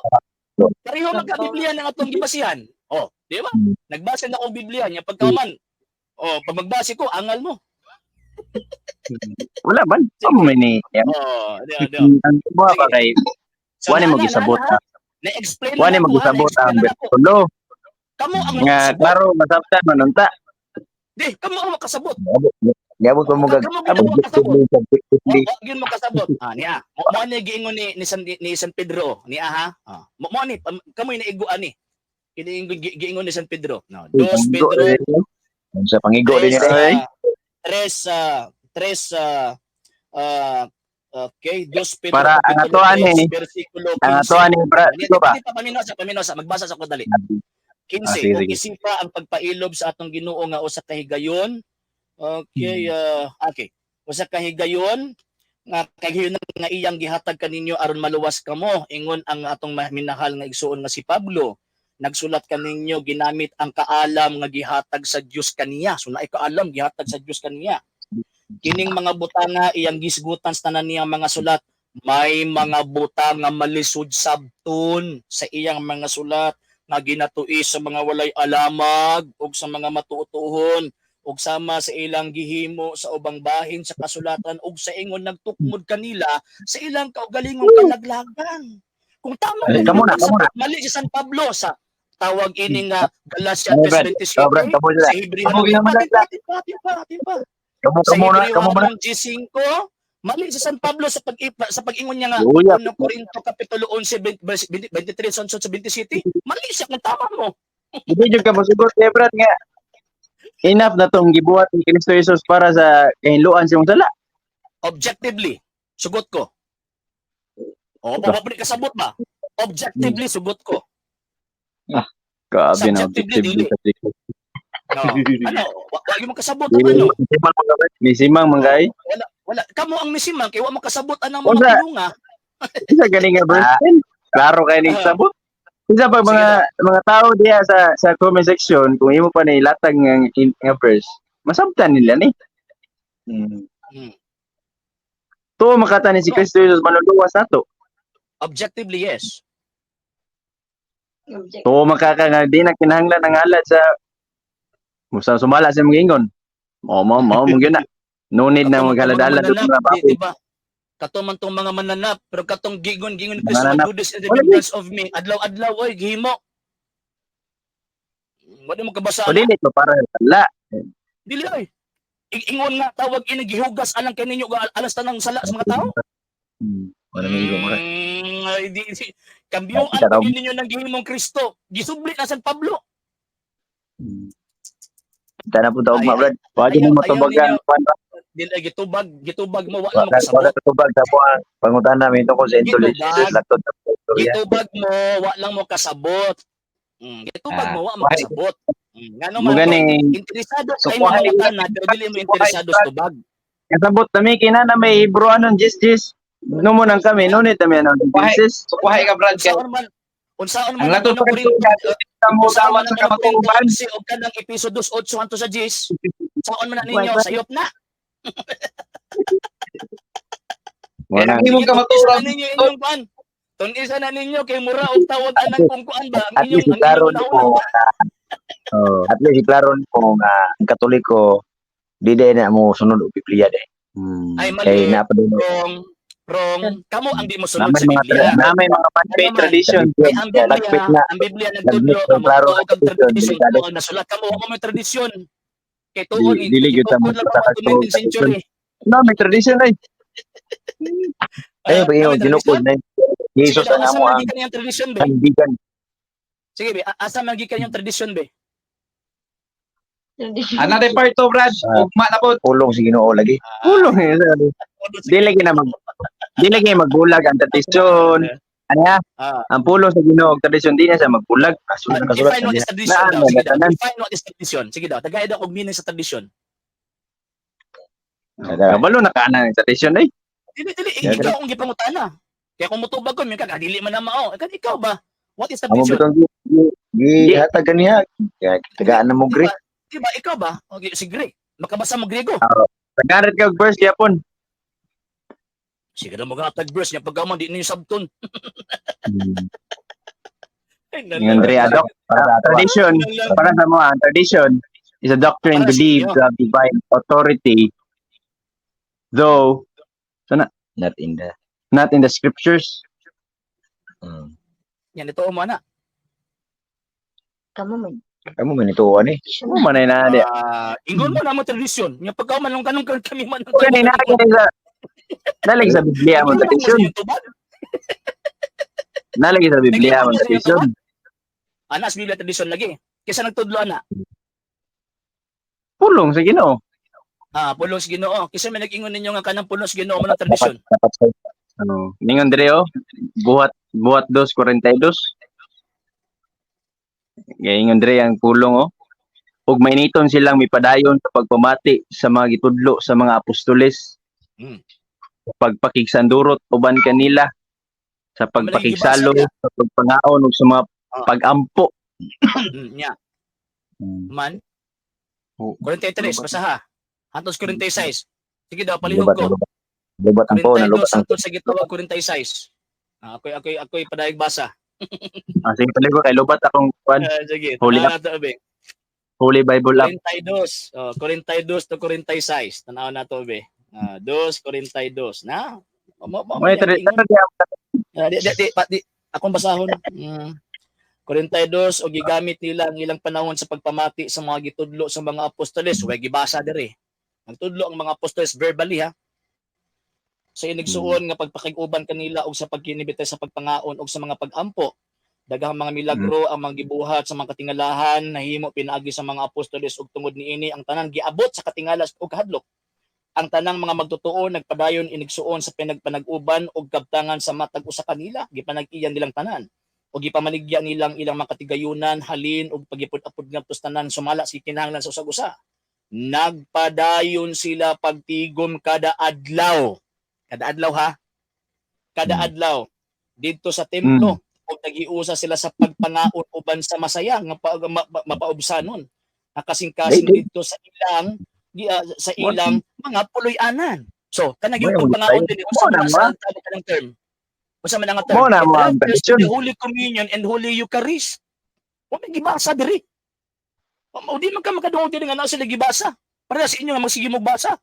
Pareho magka-Biblia ng atong gibasihan. Di ba? Nagbasa na akong Biblia niya pagkaman. Pag magbase ko, angal mo. Wala man. Amo may ni. Ang iba pa kay wala mo gisabot. Na-explain Wala mo gisabot ang bersikulo. Kamo ang Nga klaro masabtan man unta. Di, kamo ang makasabot. Gabon ko mo Gyud mo kasabot. Niya. Mo ni giingon ni San Pedro, ni aha. Mo ni kamo iniiguan ni. Giingon ni San Pedro. No, 2 Pedro sa pangigo din niya. 3 3 okay, Dos Pedro Para ang Kapitulo atuan 3, ni- versikulo 15. Ang atuan ni Brad, Hindi, ito ba? hindi pa paminosa, magbasa sa ko dali. 15, sige, ug sige. isipa ang pagpailob sa atong Ginoo nga usa ka higayon. Okay, okay. Usa ka higayon nga kahiyon nga iyang gihatag kaninyo aron maluwas kamo, ingon ang atong minahal nga igsuon nga si Pablo. Nagsulat kaninyo ginamit ang kaalam nga gihatag sa Dios kaniya. So naay kaalam gihatag sa Dios kaniya. Kining mga butanga iyang gisgutan sa tanan niyang mga sulat. May mga butang nga malisod sabton sa iyang mga sulat nga ginatuis sa mga walay alamag ug sa mga matuotuhon ug sama sa ilang gihimo sa ubang bahin sa kasulatan ug sa ingon nagtukmod kanila sa ilang kaugalingong kalaglagan. Kung tama Ay, mo kamo na. mali si San Pablo sa tawag ini nga Galatia Ano, Brad? 3:27 Brad, kamo sila. sa Hebreo Kamo ginaman lang. sa Kamo na, Hebreo kamo na. 5, mali si San Pablo sa pag-ingon niya nga Luya. 1 Corinto kapitulo 11 23 sa 27. Mali siya kung tama mo. Hindi jud ka masugot kay Brad nga. Enough na tong gibuhat ni Kristo Jesus para sa kahinluan sa imong sala. Objectively, sugot ko. O, mababalik ka sabot ba? Objectively, sugot ko. Grabe na Subjectively, objective. No. Ano, wag mo kasabot ang ano. Misimang mangay. Wala. Kamo ang misimang, kaya wag mo kasabot anang Unsa? mga pilunga. Isa gani nga verse 10. Klaro kay ning sabot. Isa pa mga tao diha sa comment section kung imo pa ni latag nga verse, masabtan nila ni. Hmm. To makata ni si Kristo Jesus manuluwas nato. Objectively, yes. Object. To makaka nga di na kinahanglan ang halad sa musa sumala sa mga ingon. Mao mo gyud na. No need na maghalad-halad og mga baboy. Diba? Katuman tong mga mananap, pero katong gigon ni Kristo, Mananap. do this in the Wala, remembrance of me. Adlaw-adlaw, oy, gihimo. Wala mo kabasa. O dili to para sa sala. Dili oy. Ingon nga tawag ini gihugas alang kaninyo alas tanang sala sa mga tao. Wala na yung mga. Kambiyoan Kita raw. pag ninyo ng gihimong Kristo. Gisubli na San Pablo. Kita na po taog Ay, Brad. Pwede Ayaw- mo ayaw tubagan. Dili gitubag mo wala mo Wala kasabot. tubag sa po ang pangutan namin tungkol sa Gitubag. intelligence laktod sa istorya. Gitubag mo wala mo kasabot. Gitubag mo wala mo why? kasabot. Ngano Mo man gani interesado So, kay mga why- matan na pero dili mo interesado sa tubag. kasabot kami kinana may Hebrew anon jis. No mo nang kami nunit kami anon Jesus. So, kuhay ka, Brad. Kaya, Unsaon ang man lato ang sa Korinto tamo unsaon tama man sa ang Korinto kamatuban. si og kanang episode 8 hanto sa 10. Saon man na ninyo sayop na. Wala. Hindi mo ka maturang. Isa na ninyo inyong kuan. Isa na ninyo kay mura og tawag anang kung kuan ba ang At least inyong klaro ang ni inyong mo at least klaro ni mo nga ang Katoliko di day na mo sunod og Biblia day. Ay, mali. Kay napadun wrong. Kamo ang di mo sunod Namay sa mga Biblia. namay mga man-made Ano man? tradition. Kay ang Lagpit na. Biblia nagtudlo Lagpit ang ang klaro mga na tradisyon, tradisyon delikado. mo nasulat kamo wa mo may tradisyon. Kay tuon Dili gyud ta itukod lang magpataka ang 19th sa century. No, may tradition ay. Ayo pag May ginukod tradisyon? na Jesus Sige, ang asa amo man ang gikan yung tradisyon be? kandigan. Sige be, asa man gikan yung tradisyon be? Another part to, Brad. Ugma na po. Pulong si Ginoo lagi. Pulong eh. Dili gyud na dili gyud magbulag ang tradisyon. Ano ya? Ah, Ang pulong sa Ginoo og tradisyon di na sa magbulag. Kasulad kasulat define what is niya. tradition Naan daw. na, Sige daw. tanan. Define what is tradition. Sige daw. Tagay daw og meaning sa tradition. Kabalo na kana ang tradisyon ay. Dili, Yeah, ikaw ang gipangutana. Kaya kung mutubag ko, may dili man na mao. Kan ikaw ba? What is Amo tradition? bitong gihatag kaniya. Kaya tagaan na mo Greek. Diba, ikaw ba? Okay, si Greek. Makabasa mo Grego. Tagaret ka og verse gyapon. Sige na mag-atag verse niya. Pagkaman, di ninyo sabton. Yung Andrea Doc, tradition para sa mo ang tradition is a doctrine Para sa believed inyo. to have divine authority though Not in the not in the scriptures. Yan, ito mo na. Kamu man. Kamu man ito ani. Ano man ay na di. Ingon mo na mo tradisyon. Yung pagkaman nung kanong kami man. Kani na sa nalig sa Biblia mo tradition. Nalig sa Biblia mo tradition. Anas Biblia tradisyon lagi. Kesa nagtudlo ana. Pulong sa Ginoo. Pulos Ginoo. Kasi may nag-ingon ninyo nga kanang pulos Ginoo mo ng tradisyon. Dapat sa ningon dire buhat 2:42. Ingon dire ang pulong ug mainiton silang mipadayon sa pagpamati sa mga gitudlo sa mga apostoles. Hmm. Sa pagpakigsandurot uban kanila sa pagpakigsalo, sa pagpangaon ug sa mga pagampo. Nya. Man. 43 basa ha. Hantos 46. Sige daw palihog ko. Lubat ang po, 42 nalubat ang hantos sa gitawag 46. Ako'y padayag basa. Sige paligo kay lubat akong kwan, Sige. Holy Tanaw na to be. Holy Bible app. 42. 42 to 46. Tanaw na to be. 2:42 na. May Akong basahon. 42 o gigamit nila ang ilang panahon sa pagpamati sa mga gitudlo sa mga apostoles. Huwag gibasa diri. Ang tudlo ang mga apostoles verbally ha. Sa inigsuon nga pagpakig-uban kanila og sa pagkinibitay sa pagpangaon og sa mga pagampo. Daghang mga milagro ang mga gibuhat sa mga katingalahan nahimo pinaagi sa mga apostoles ug tungod niini ang tanan giabot sa katingalas ug kahadlok. Ang tanang mga magtotoo nagpadayon inigsuon sa pinagpanag-uban ug kabtangan sa matag usa kanila gipanag-iyan nilang tanan ug gipamanigya nilang ilang makatigayunan halin ug pagipud-apud ngadto tanan sumala sa kinahanglan sa usag-usa. Nagpadayon sila pagtigom kada adlaw ha. Kada adlaw didto sa templo ug naghiusa sila sa pagpangaon uban sa masaya nga mapaubsanon. Nakasing-kasing didto sa ilang mga puloy-anan. So, kanang yung pagpangaon din unsa man sa kanang term. Unsa man nga term? Mo na mo ang tradisyon. The Holy Communion and Holy Eucharist. Wa may gibasa diri. O di man ka makadungog diri nga naa sila gibasa. Para sa inyo nga magsige mo basa.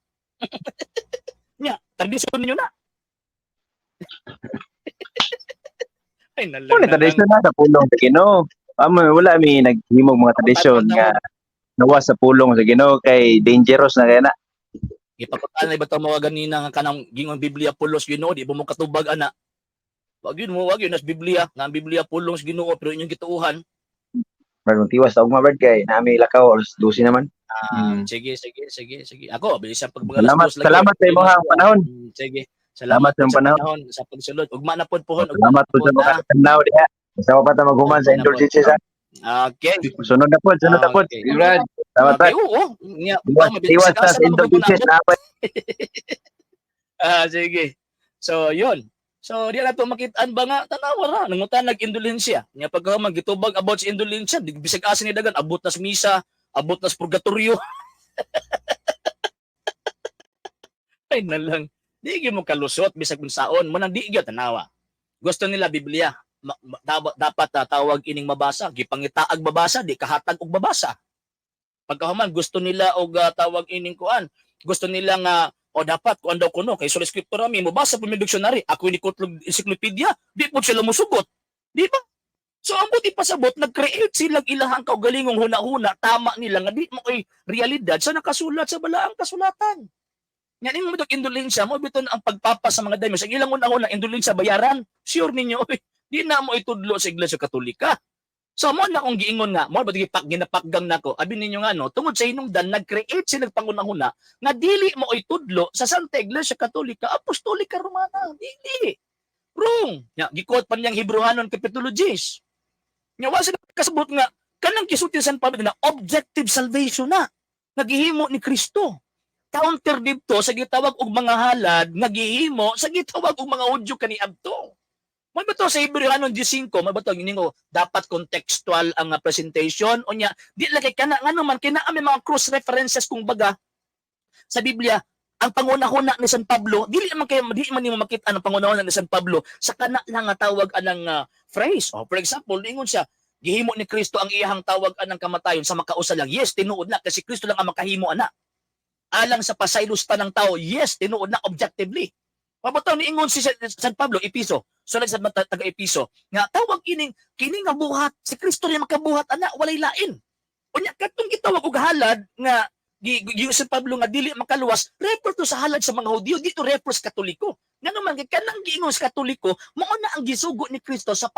Nya, tradisyon ninyo na. Ay nalang. Wala tradisyon na sa pulong sa Ginoo. Wala mi naghimog mga tradisyon nga nawa sa pulong sa Ginoo kay dangerous na kaya na. Ipapakala ba ta mga ganina nga kanang gingon Biblia pulos Ginoo di mo katubag ana. Wag yun nas Biblia nga ang Biblia pulos Ginoo pero inyong gituuhan. Brad, tiwas ta ugma Brad kay nami lakaw alas 12 naman. Sige. Ako, bisan pag mga Salamat sa imong panahon. Sige. Salamat sa sa panahon. panahon sa pagsulod. Ugma na pod pohon. Salamat po sa mga tanaw diha. Sa pa ta maghuman sa indulgences ha. Okay. Sunod na po. Okay. Brad. Salamat Okay, Brad. oo. Tiwas ta sa indulgences na po. Sige. So, yun. So, di na ito makitaan ba nga, tanawa ra, nangutan nag-indulensya. Nga pagka magitubag about sa indulensya, bisag asin ni dagan, abot na sa misa, abot na sa purgatorio. Ay na lang. Di mo kalusot, bisag kung saon, manang di gyud tanawa. Gusto nila Biblia, dapat tawag ining mabasa, gipangitaag babasa, di kahatag og babasa. Pagkahuman, gusto nila og tawag ining kuan, gusto nila nga dapat kuan daw kuno kay sura scriptura mi mobasa pa mi dictionary ako ni kutlog encyclopedia di po sila musugot di ba so ang buti pasabot nag-create sila ilahang kaugalingong huna-huna tama nila nga di mo ay realidad sa nakasulat sa balaang kasulatan nga nimo dog indulensya mo biton ang pagpapa sa mga daimos ang ilang huna-huna indulensya bayaran sure ninyo oy di na mo itudlo sa Iglesia Katolika. So mo na kung giingon nga, mo ba ginapakgang nako. Abi ninyo nga no, tungod sa hinungdan nag-create sila pangunahuna nga dili mo oy tudlo sa Santa Iglesia Katolika, Apostolika Romana. Dili. Wrong. Nya gikuot pa niyang Hebrewanon Capitologies. Nya wa sila kasabot nga kanang gisulti sa San Pablo na objective salvation na nagihimo ni Kristo. Counter dito sa gitawag og mga halad, nagihimo sa gitawag og mga Hudyo kaniadto. May bato sa Hebrewanon 15, may bato giningo dapat contextual ang presentation o nya di lagi kana ngano man kina may mga cross references kung baga sa Biblia ang pangunahuna ni San Pablo dili man kay di man nimo makita ang pangunahuna ni San Pablo sa kana lang nga tawag anang phrase. For example, ingon siya gihimo ni Kristo ang iyahang tawag anang kamatayon sa makausa lang. Yes, tinuod na kasi Kristo lang ang makahimo ana. Alang sa pasaylos tanang tao, yes, tinuod na objectively. Mabataw ni ingon si San Pablo Episo, sulat sa taga Episo, nga tawag kining nga buhat si Kristo rin makabuhat ana walay lain. Unya katong gitawag og halad nga San Pablo nga dili makaluwas, refer to sa halad sa mga Hudyo, dito refer sa Katoliko. Ngano man kanang giingon sa Katoliko, mao na ang gisugo ni Kristo sa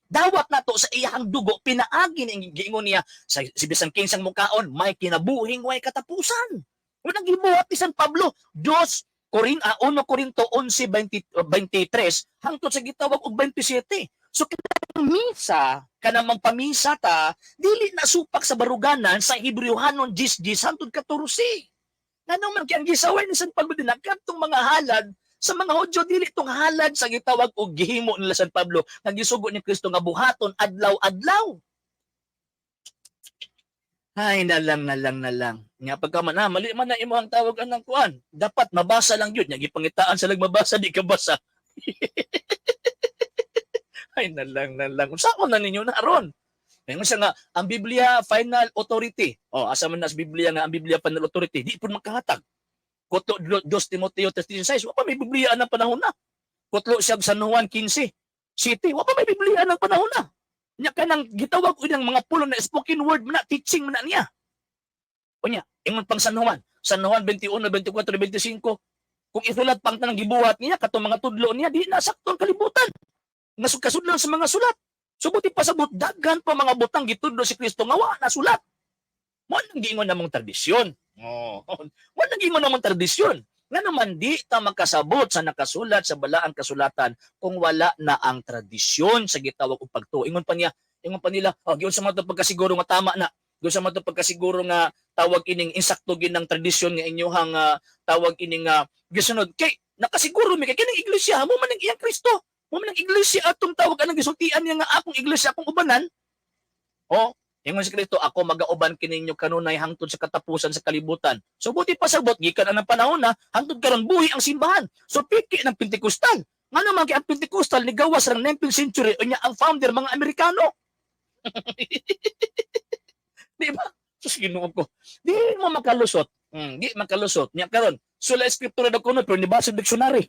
dawat nato sa iyang dugo pinaagi ning giingon niya sa si bisan kinsang mukaon may kinabuhing way katapusan. Unang gibuhat ni San Pablo, 1 Corinto 11:23 hangtod sa gitawag og 27. So kanang misa, kanang magpamisa ta, dili na supak sa baruganan sa Hebrewhanon 10:10 hangtod 14. Ngano man kay ang gisaway ni San Pablo din kadtong mga halad sa mga Hudyo dili tong halad sa gitawag og gihimo nila San Pablo nga gisugo ni Kristo nga buhaton adlaw-adlaw. Ay, nalang. Nga pagka man, mali man na imo ang tawag anang kuan. Dapat mabasa lang yun. Nga gipangitaan sa mabasa, di ka basa. Ay, nalang. Usaon na ninyo na aron. Ngayon siya nga, ang Biblia final authority. Asa man na sa Biblia nga, ang Biblia final authority. Di po makahatag. Kutlo 2 Timoteo 3:16. Wa pa may Biblia ng panahon na. Kutlo siya San Juan 15. City. Wa pa may Biblia ng panahon na. Nya kanang gitawag ko ng mga pulo na spoken word na teaching man na niya. O niya, ingon pang San Juan 21, 24, 25. Kung isulat pang tanang gibuhat niya katong mga tudlo niya di nasakton kalibutan. Nasukasudlan sa mga sulat. Subuti pa sabot daghan pa mga butang gitudlo si Kristo nga wa na sulat. Mo nang giingon namong tradisyon. Mo nang giingon namong tradisyon. Nga naman di ta makasabot sa nakasulat sa balaang kasulatan kung wala na ang tradisyon sa gitawag og pagtuo. Ingon pa nila, giun sa mga pagkasiguro nga tama na. Giun sa mga pagkasiguro nga tawag ining insakto ginang tradisyon nga inyohang tawag ining gisunod kay nakasiguro mi kay kining iglesia mo man ang iyang Kristo. Mo man ang iglesia atong tawag anang gisultian niya nga akong iglesia akong ubanan. Ingon si Kristo, ako magauban kininyo kanunay hangtod sa katapusan sa kalibutan. So buti pa sabot, gikan ang panahon na, hangtod karon buhi ang simbahan. So piki ng Pentecostal. Nga naman kay ang Pentecostal ni gawas ng 19th century o niya ang founder mga Amerikano. Di ba? Sus Ginoo ko. Di mo makalusot. Di makalusot. Nya karon, sula eskriptura daw kuno pero nibasa sa dictionary.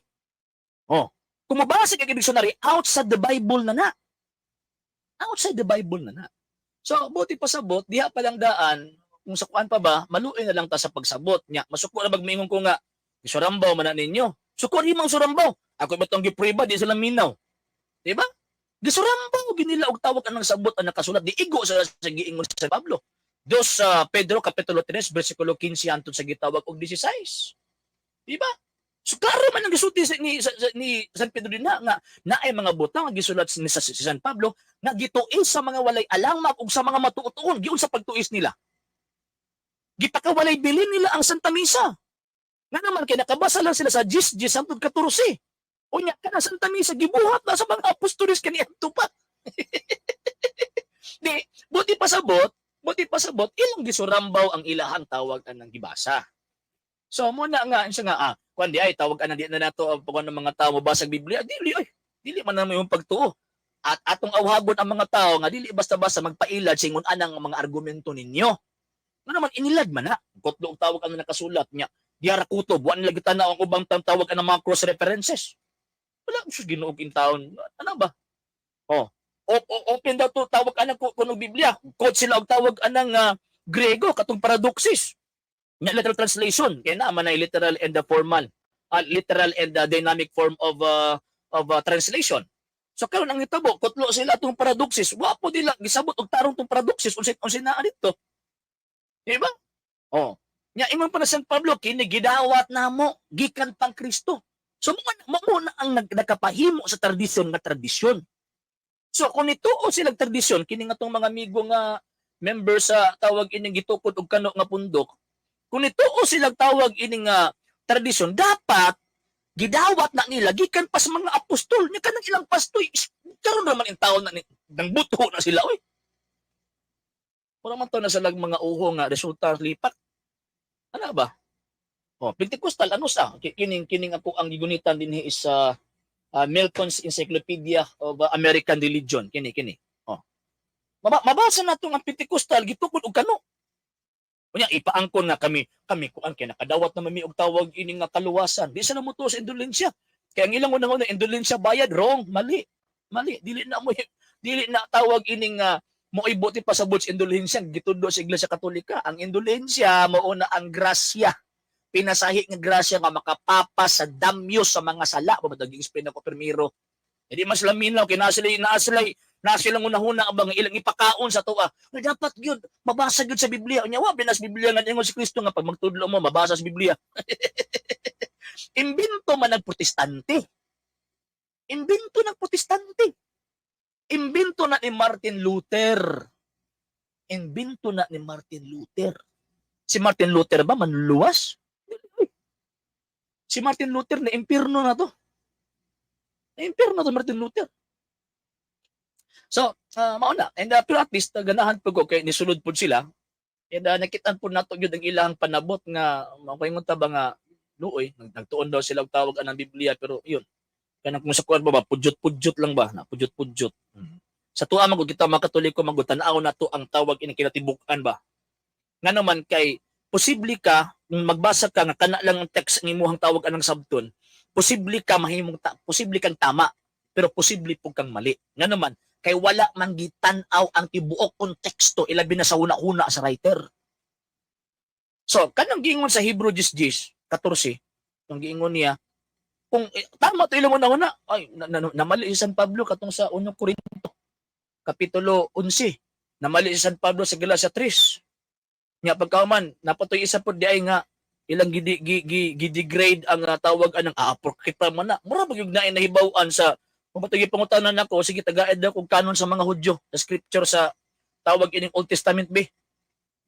Kung mabasa kay dictionary outside the Bible na na. Outside the Bible na na. So, buti pa sabot, diha pa lang daan, kung sa kuan pa ba, maluoy na lang ta sa pagsabot niya. Masuko na magmingon ko nga, isurambaw man na ninyo. Suko rimang surambaw. Ako ba itong gipriba, di sila minaw. Diba? Gisurambaw, ginila og tawag anang sabot ang nakasulat. Di igo sa giingon sa Pablo. Dos Pedro, Kapitulo 3, versikulo 15, antod sa gitawag og 16. Diba? So, klaro man ang gisulti ni San Pedro din na ay mga butang ang gisulat ni San Pablo na gituis sa mga walay alamag ug sa mga matuotuon giun sa pagtuis nila. Gipakawalay bilin nila ang Santa Misa. Nga naman kay nakabasa lang sila sa 10 hangtod 14. Unya kana Santa Misa gibuhat na sa mga apostoles kaniadto pa. Di buti pa sabot, ilang gisurambaw ang ilahang tawag anang gibasa. So mo na nga siya nga kuan di ay tawag ana di na nato pag ng mga tao mabasag Biblia dili man na yung pagtuo at atong awhagon ang mga tao nga dili basta-basta magpailad sa ingon anang mga argumento ninyo nga naman inilad man na kutlo og tawag ang nakasulat niya diara kutob wa nila gitanaw ang ubang tawag ang mga cross references wala sus Ginoo king taon ano ba open daw to tawag anang kuno Biblia quote sila og tawag anang Grego katong paradoxis nga literal translation kaya na man ay literal and the formal literal and the dynamic form of translation. So karon ang itabo kutlo sila atong paradoxis wa po dila gisabot og tarong tong paradoxis unsay naa dito. Di ba? Nya ingon pa na San Pablo kini gidawat namo gikan pang Kristo. So mo na ang nagkapahimo sa tradisyon nga tradisyon. So kung ituo silang tradisyon kini nga tong mga amigo nga member sa tawag ining gitukod og kano nga pundok kung ituo silang tawag ining tradisyon, dapat gidawat na nila gikan pa sa mga apostol. Nya kanang ilang pastoy, karon naman in taon na nang buto na sila oy. Wala man to na sa mga uho nga resulta lipat. Ano ba? Pentecostal ano sa? Kining ako ang gigunitan dinhi is Milton's Encyclopedia of American Religion. Kini. Mabasa na tong ang Pentecostal gitukod og kano. Unya ipaangkon nga kami kuan kay nakadawat na mami og tawag ini nga kaluwasan. Di sa namuto sa indulensya. Kaya ang ilang unang indulensya bayad wrong, mali. Dili na tawag ining moibuti pa sa buts indulensya gitudo sa Iglesia Katolika. Ang indulensya mao na ang grasya. Pinasahi nga grasya nga makapapa sa damyo sa mga sala. Pamatag explain ako primero. Hindi mas laminaw kay nasilay Na silang una-huna ba nga ilang ipakaon sa tuwa. Nga dapat gyud mabasa gyud sa Biblia. Unya wa binas Biblia nga ingon si Kristo nga pag magtudlo mo mabasa sa Biblia. Imbento man ng protestante. Imbento ng protestante. Imbento na ni Martin Luther. Imbento na ni Martin Luther. Si Martin Luther ba manluwas? Si Martin Luther na impierno na to. Na impierno to Martin Luther. So, mauna. And pero at least, ganahan po ko kay nisulod po sila. And nakitaan po nato yun ang ilang panabot nga, makaingon ta ba nga, luoy, nagtuon daw sila og tawag ang Biblia, pero yun. Kanang kung sa kuwan ba, pudyot-pudyot lang ba? Na pudyot-pudyot. Sa tuwa magud kita mga Katoliko magutanaw na to ang tawag ini kinatibukan ba. Nga naman kay posible ka kung magbasa ka nga kana lang ang text ng imuhang tawag anang sabton, posible ka mahimong posible kang tama, pero posible pug kang mali. Nga naman kay wala man gitan-aw ang tibuok konteksto ilabi na sa una-una sa writer. So kanang giingon sa Hebrew 10:14, ang giingon niya kung tama to ilang una ay namali si San Pablo katong sa 1 Korinto kapitulo 11, namali si San Pablo sa Galacia 3. Nga pagkauman napatoy isa pod di ay nga ilang gidegrade ang tawag anang apokripa man na. Mura ba gyud na nahibaw-an sa pagpatay pangutanan nako sige tagaid daw kung kanon sa mga Hudyo, sa scripture sa tawag ining Old Testament be.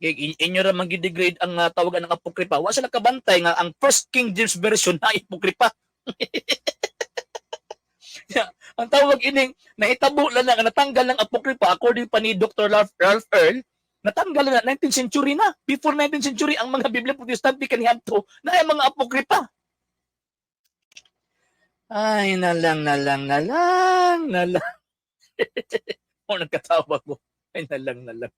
Inyo ra man gidegrade ang tawag anang apokripa. Wa sila kabantay nga ang First King James version na apokripa. Ang tawag ining nahitabo lang na natanggal ng apokripa according pa ni Dr. Ralph Earl, natanggal na 19th century na. Before 19th century ang mga Biblia Protestante kaniadto na ay mga apokripa. Ay nalang. O nagkatawa ko. Ay nalang.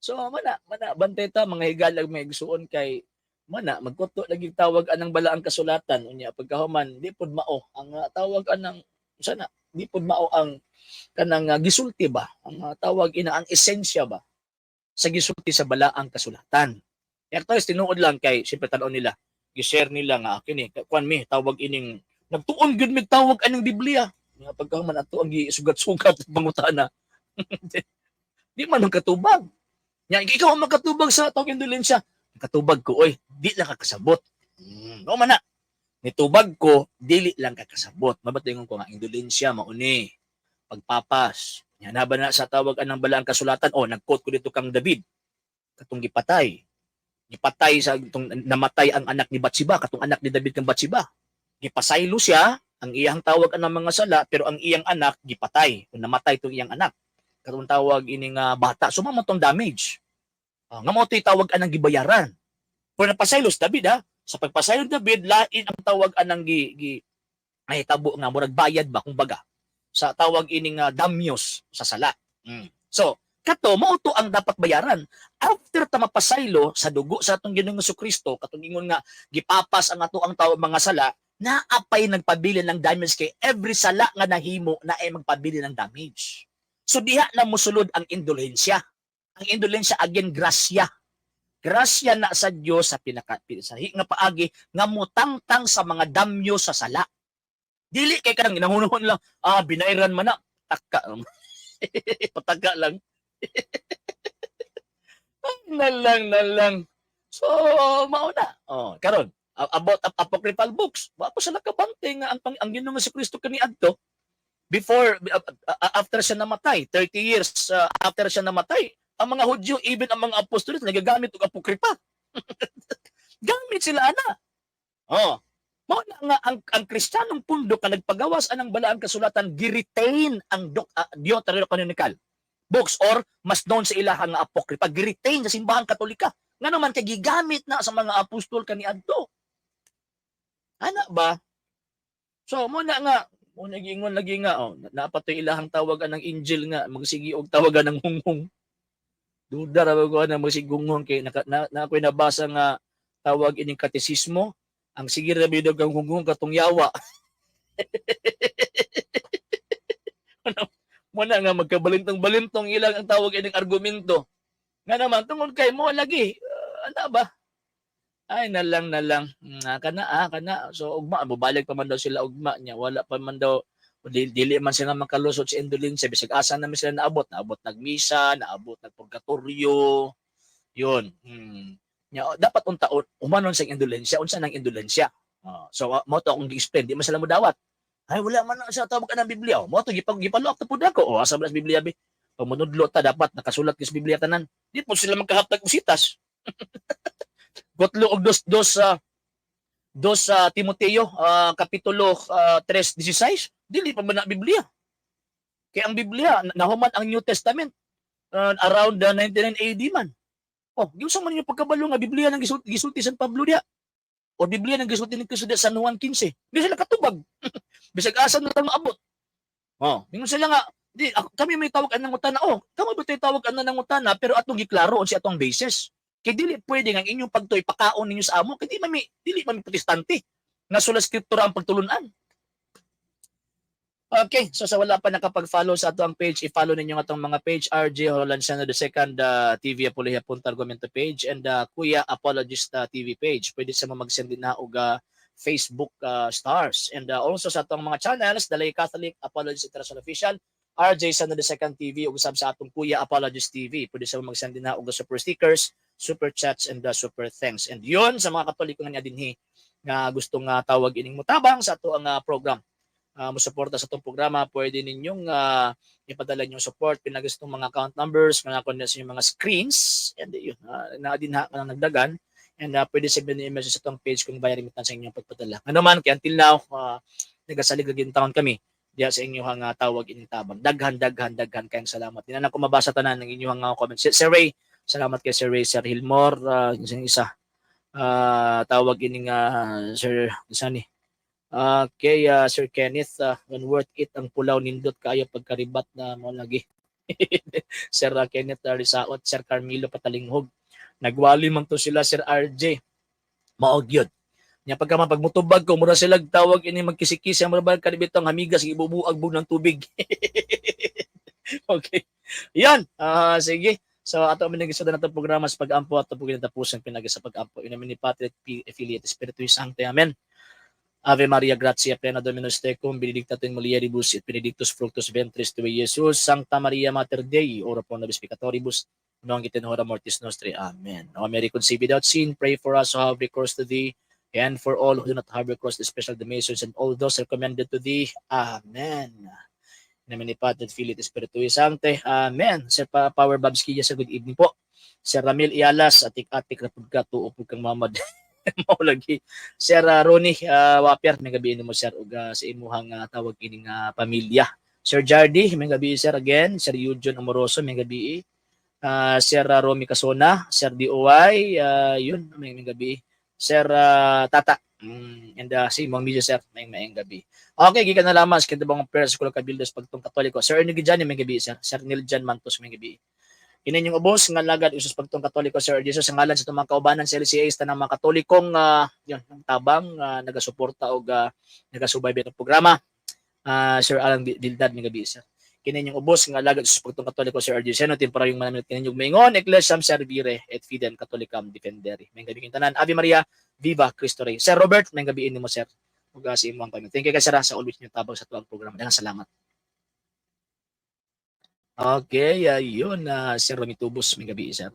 So mana bantay ta mga higalag may igsuon kay mana magkuto lagi tawag anang balaang kasulatan unya pagkahuman di pud mao ang tawag anang sana di pud mao ang kanang gisulti ba ang tawag ina ang esensya ba sa gisulti sa balaang kasulatan. Ertos tinuod lang kay siyempre tan-on nila gi-share nila nga kini kuan mi tawag ining nagtuon gyud mig tawag anang Biblia nga pagkahuman ato ang gisugat-sugat pangutana. Di man ang katubag. Nya ikaw ang makatubag sa tawag indulensya. Katubag ko oy di lang kakasabot. No man na. Nitubag ko dili lang kakasabot. Mabatingon ko nga indulensya mauni. Pagpapas. Nya na ba na sa tawag anang balaang kasulatan nag-quote ko dito kang David. Katong gipatay. Gipatay sa itong namatay ang anak ni Batsiba, katong anak ni David kang Batsiba. Gipasaylo siya, ang iyang tawag anang mga sala, pero ang iyang anak gipatay. Kung namatay itong iyang anak. Katong tawag ining bata. So mamatong damage. Nga mo ito'y tawag anang gibayaran. Pero napasaylos David sa pagpasaylo David, lain ang tawag anang ay tabo nga, murag bayad ba, kumbaga. Sa tawag ining damyos sa sala. So, kato, mauto ang dapat bayaran. After ta mapasaylo sa dugo sa atong Ginoong Jesucristo, katong ingon nga, gipapas ang ato ang tawag mga sala, naapay nagpabili ng damage kay every sala nga nahimo na ay magpabili ng damage. So diha na mosulod ang indulensya. Ang indulensya again grasya. Grasya na sa Dios sa pinakasahi nga paagi nga mutangtang sa mga damyo sa sala. Dili kay kanang ginahunahon lang, binayran man na, taka. Pataka lang. Nalang. So, mauna. Karon, about apocryphal books. Wa po sila kabante nga ang Ginoong Jesucristo kaniadto before after siya namatay, 30 years after siya namatay, ang mga Hudyo, even ang mga apostol nagagamit og apokripa. Gamit sila ana. Mao na nga ang Kristiyanong pundok nga nagpagawas anang balaang kasulatan gi-retain ang Deuterocanonical books or mas known sa ilahang nga apokripa, gi-retain sa simbahang Katolika. Nga naman kay gigamit na sa mga apostol kaniadto. Ana ba? So mo na nga gingon lagi nga napatoy ilahang tawagan ng Injil nga magsigi og tawagan ng hunghong. Duda ra ko na magsigunghong kay na ako'y nabasa nga tawag ining katesismo ang sige ra bidog ang hunghong katong yawa. Mo na nga magkabalintong-balintong ilang ang tawag ining argumento. Nga naman tungod kay mo lagi ana ba? Ay nalang kana. So ugma mobalik pa man daw sila ugma niya, wala pa man daw Dili man sila makalusot sa indulensya, bisag asa naman sila naabot nagmisa, naabot nagpurgatorio, yun. Dapat unta umanon sa indulensya, unsa nang indulensya. So mo to akong gi-explain, di man sila mo dawat. Ay wala man na sa tawag ka ng Biblia. Mo to gipaluak ta pud ako. Asa ba sa Biblia bi? Pamunudlo ta dapat nakasulat sa Biblia tanan. Di po sila magkahatag usitas. Gotlo og dos sa Timoteo kapitulo 3:16 dili pa man na Biblia. Kaya ang Biblia nahuman ang New Testament around 99 AD man. Giusa man yung pagkabalo nga Biblia nang gisulti San Pablo diha. O Biblia nang gisulti ni Cristo diha San Juan 15. Di sila katubag. Bisag asa na tang maabot. Mingon sila nga kami may tawag anang utana. Kamo ba tay tawag anang utana pero atong giklaro unsa atong basis. Kay dili pwede nga ang inyong pagtoy pakaon ninyo sa amo kay dili man protestante. Nga sula skriptura ang pagtulunan. Okay, so sa wala pa nakapag-follow sa atong page, i-follow ninyo atong mga page RJ Holansano the second TV Apologia Punta Argumento page and Kuya Apologist TV page. Pwede sa mga mag-send din na og Facebook stars and also sa atong mga channels Dalay Catholic Apologist International Official, RJ Sano the second TV ug usab sa atong Kuya Apologist TV. Pwede sa mga mag-send din na og super stickers, super chats and super thanks. And yun sa mga Katoliko nga dinhi nga gusto nga tawag ining mutabang sa ato ang program. Musuporta sa itong programa, pwede ninyong ipadala yung support, pinagustong mga account numbers, mga coordinates yung mga screens, and yun, na nagdagan, and pwede sabihin yung message sa itong page kung bayar remittance sa inyong pagpadala. Ano man, kaya until now, nagasalig aging taon kami, diya sa inyong tawag ining tabang. Daghan kayong salamat. Hindi na ako mabasa tanan ng inyong comments. Sir Ray, salamat kay Sir Ray, Sir Hilmore, isa, tawag ining Sir, isa ni, kay Sir Kenneth, when worth it ang pulaw nindot kayo pagkaribat na mo lagi. Sir Kenneth Risaot, Sir Carmelo Patalinghog. Nagwali man to sila Sir RJ. Maog yun. Nya pagka mapagmutubag ko, mura sila tawag ini magkisikisi ang marabal kanibitang hamigas, ibubuag bug ng tubig. Okay. Yan. Sige. So ato man nagisod na itong programa sa pag-ampo at pag tapusan pinagi sa pag-ampo. Inamin ni Patrick P. Affiliate Espiritu Sancte. Amen. Ave Maria Gratia plena Dominus tecum, benedicta tu in mulieribus et benedictus fructus ventris tui, Iesus. Sancta Maria Mater Dei, ora pro nobis peccatoribus, nunc et in hora mortis nostri. Amen. O Mary conceived without sin, pray for us who have recourse to thee, and for all who do not have recourse, especially the Masons and all those recommended to thee. Amen. In the name of the Father, Filii, et Spiritui Sancte. Amen. Sir Power Babski, yes, good evening po. Sir Ramil Ialas, atik-atik na pagka tuupod kang mamad. Maulagi. Sir Ronnie Wapier, may gabi mo sir ug sa imuhang tawag ining pamilya. Sir Jardy, may gabi sir again. Sir Eugene Amoroso, may gabi. Sir Romy Casona, Sir DOY, yun, may gabi. Sir Tata, and si Mong Media sir, may gabi. Okay, gikan na lamang sa kintabang prayers ko kabildos pagtong Katoliko. Sir Ernie Gijani, may gabi sir. Sir Niljan Mantos, may gabi. Kinin yung ubos nga lagad usus pagtong Katoliko Sir Jesus sa ngalan sa itong mga kaubanan sa LCAs tanang mga Katolikong yun, tabang nagasuporta o nagasubaybay ng programa. Sir Alan Dildad may gabi sir. Kinin yung ubos nga lagad usus pagtong Katoliko Sir Jesus no tin para yung manamit kinin yung maingon Ecclesiam Servire et Fidem Catholicam Defendere. May gabi king tanan. Ave Maria Viva Cristo Rey. Sir Robert may gabi mo sir. Ug sa imong pamilya. Thank you guys sir sa always niyo tabang sa tuwang programa. Daghang salamat. Okay, yun, Sir Romy Tubos, may gabi, sir.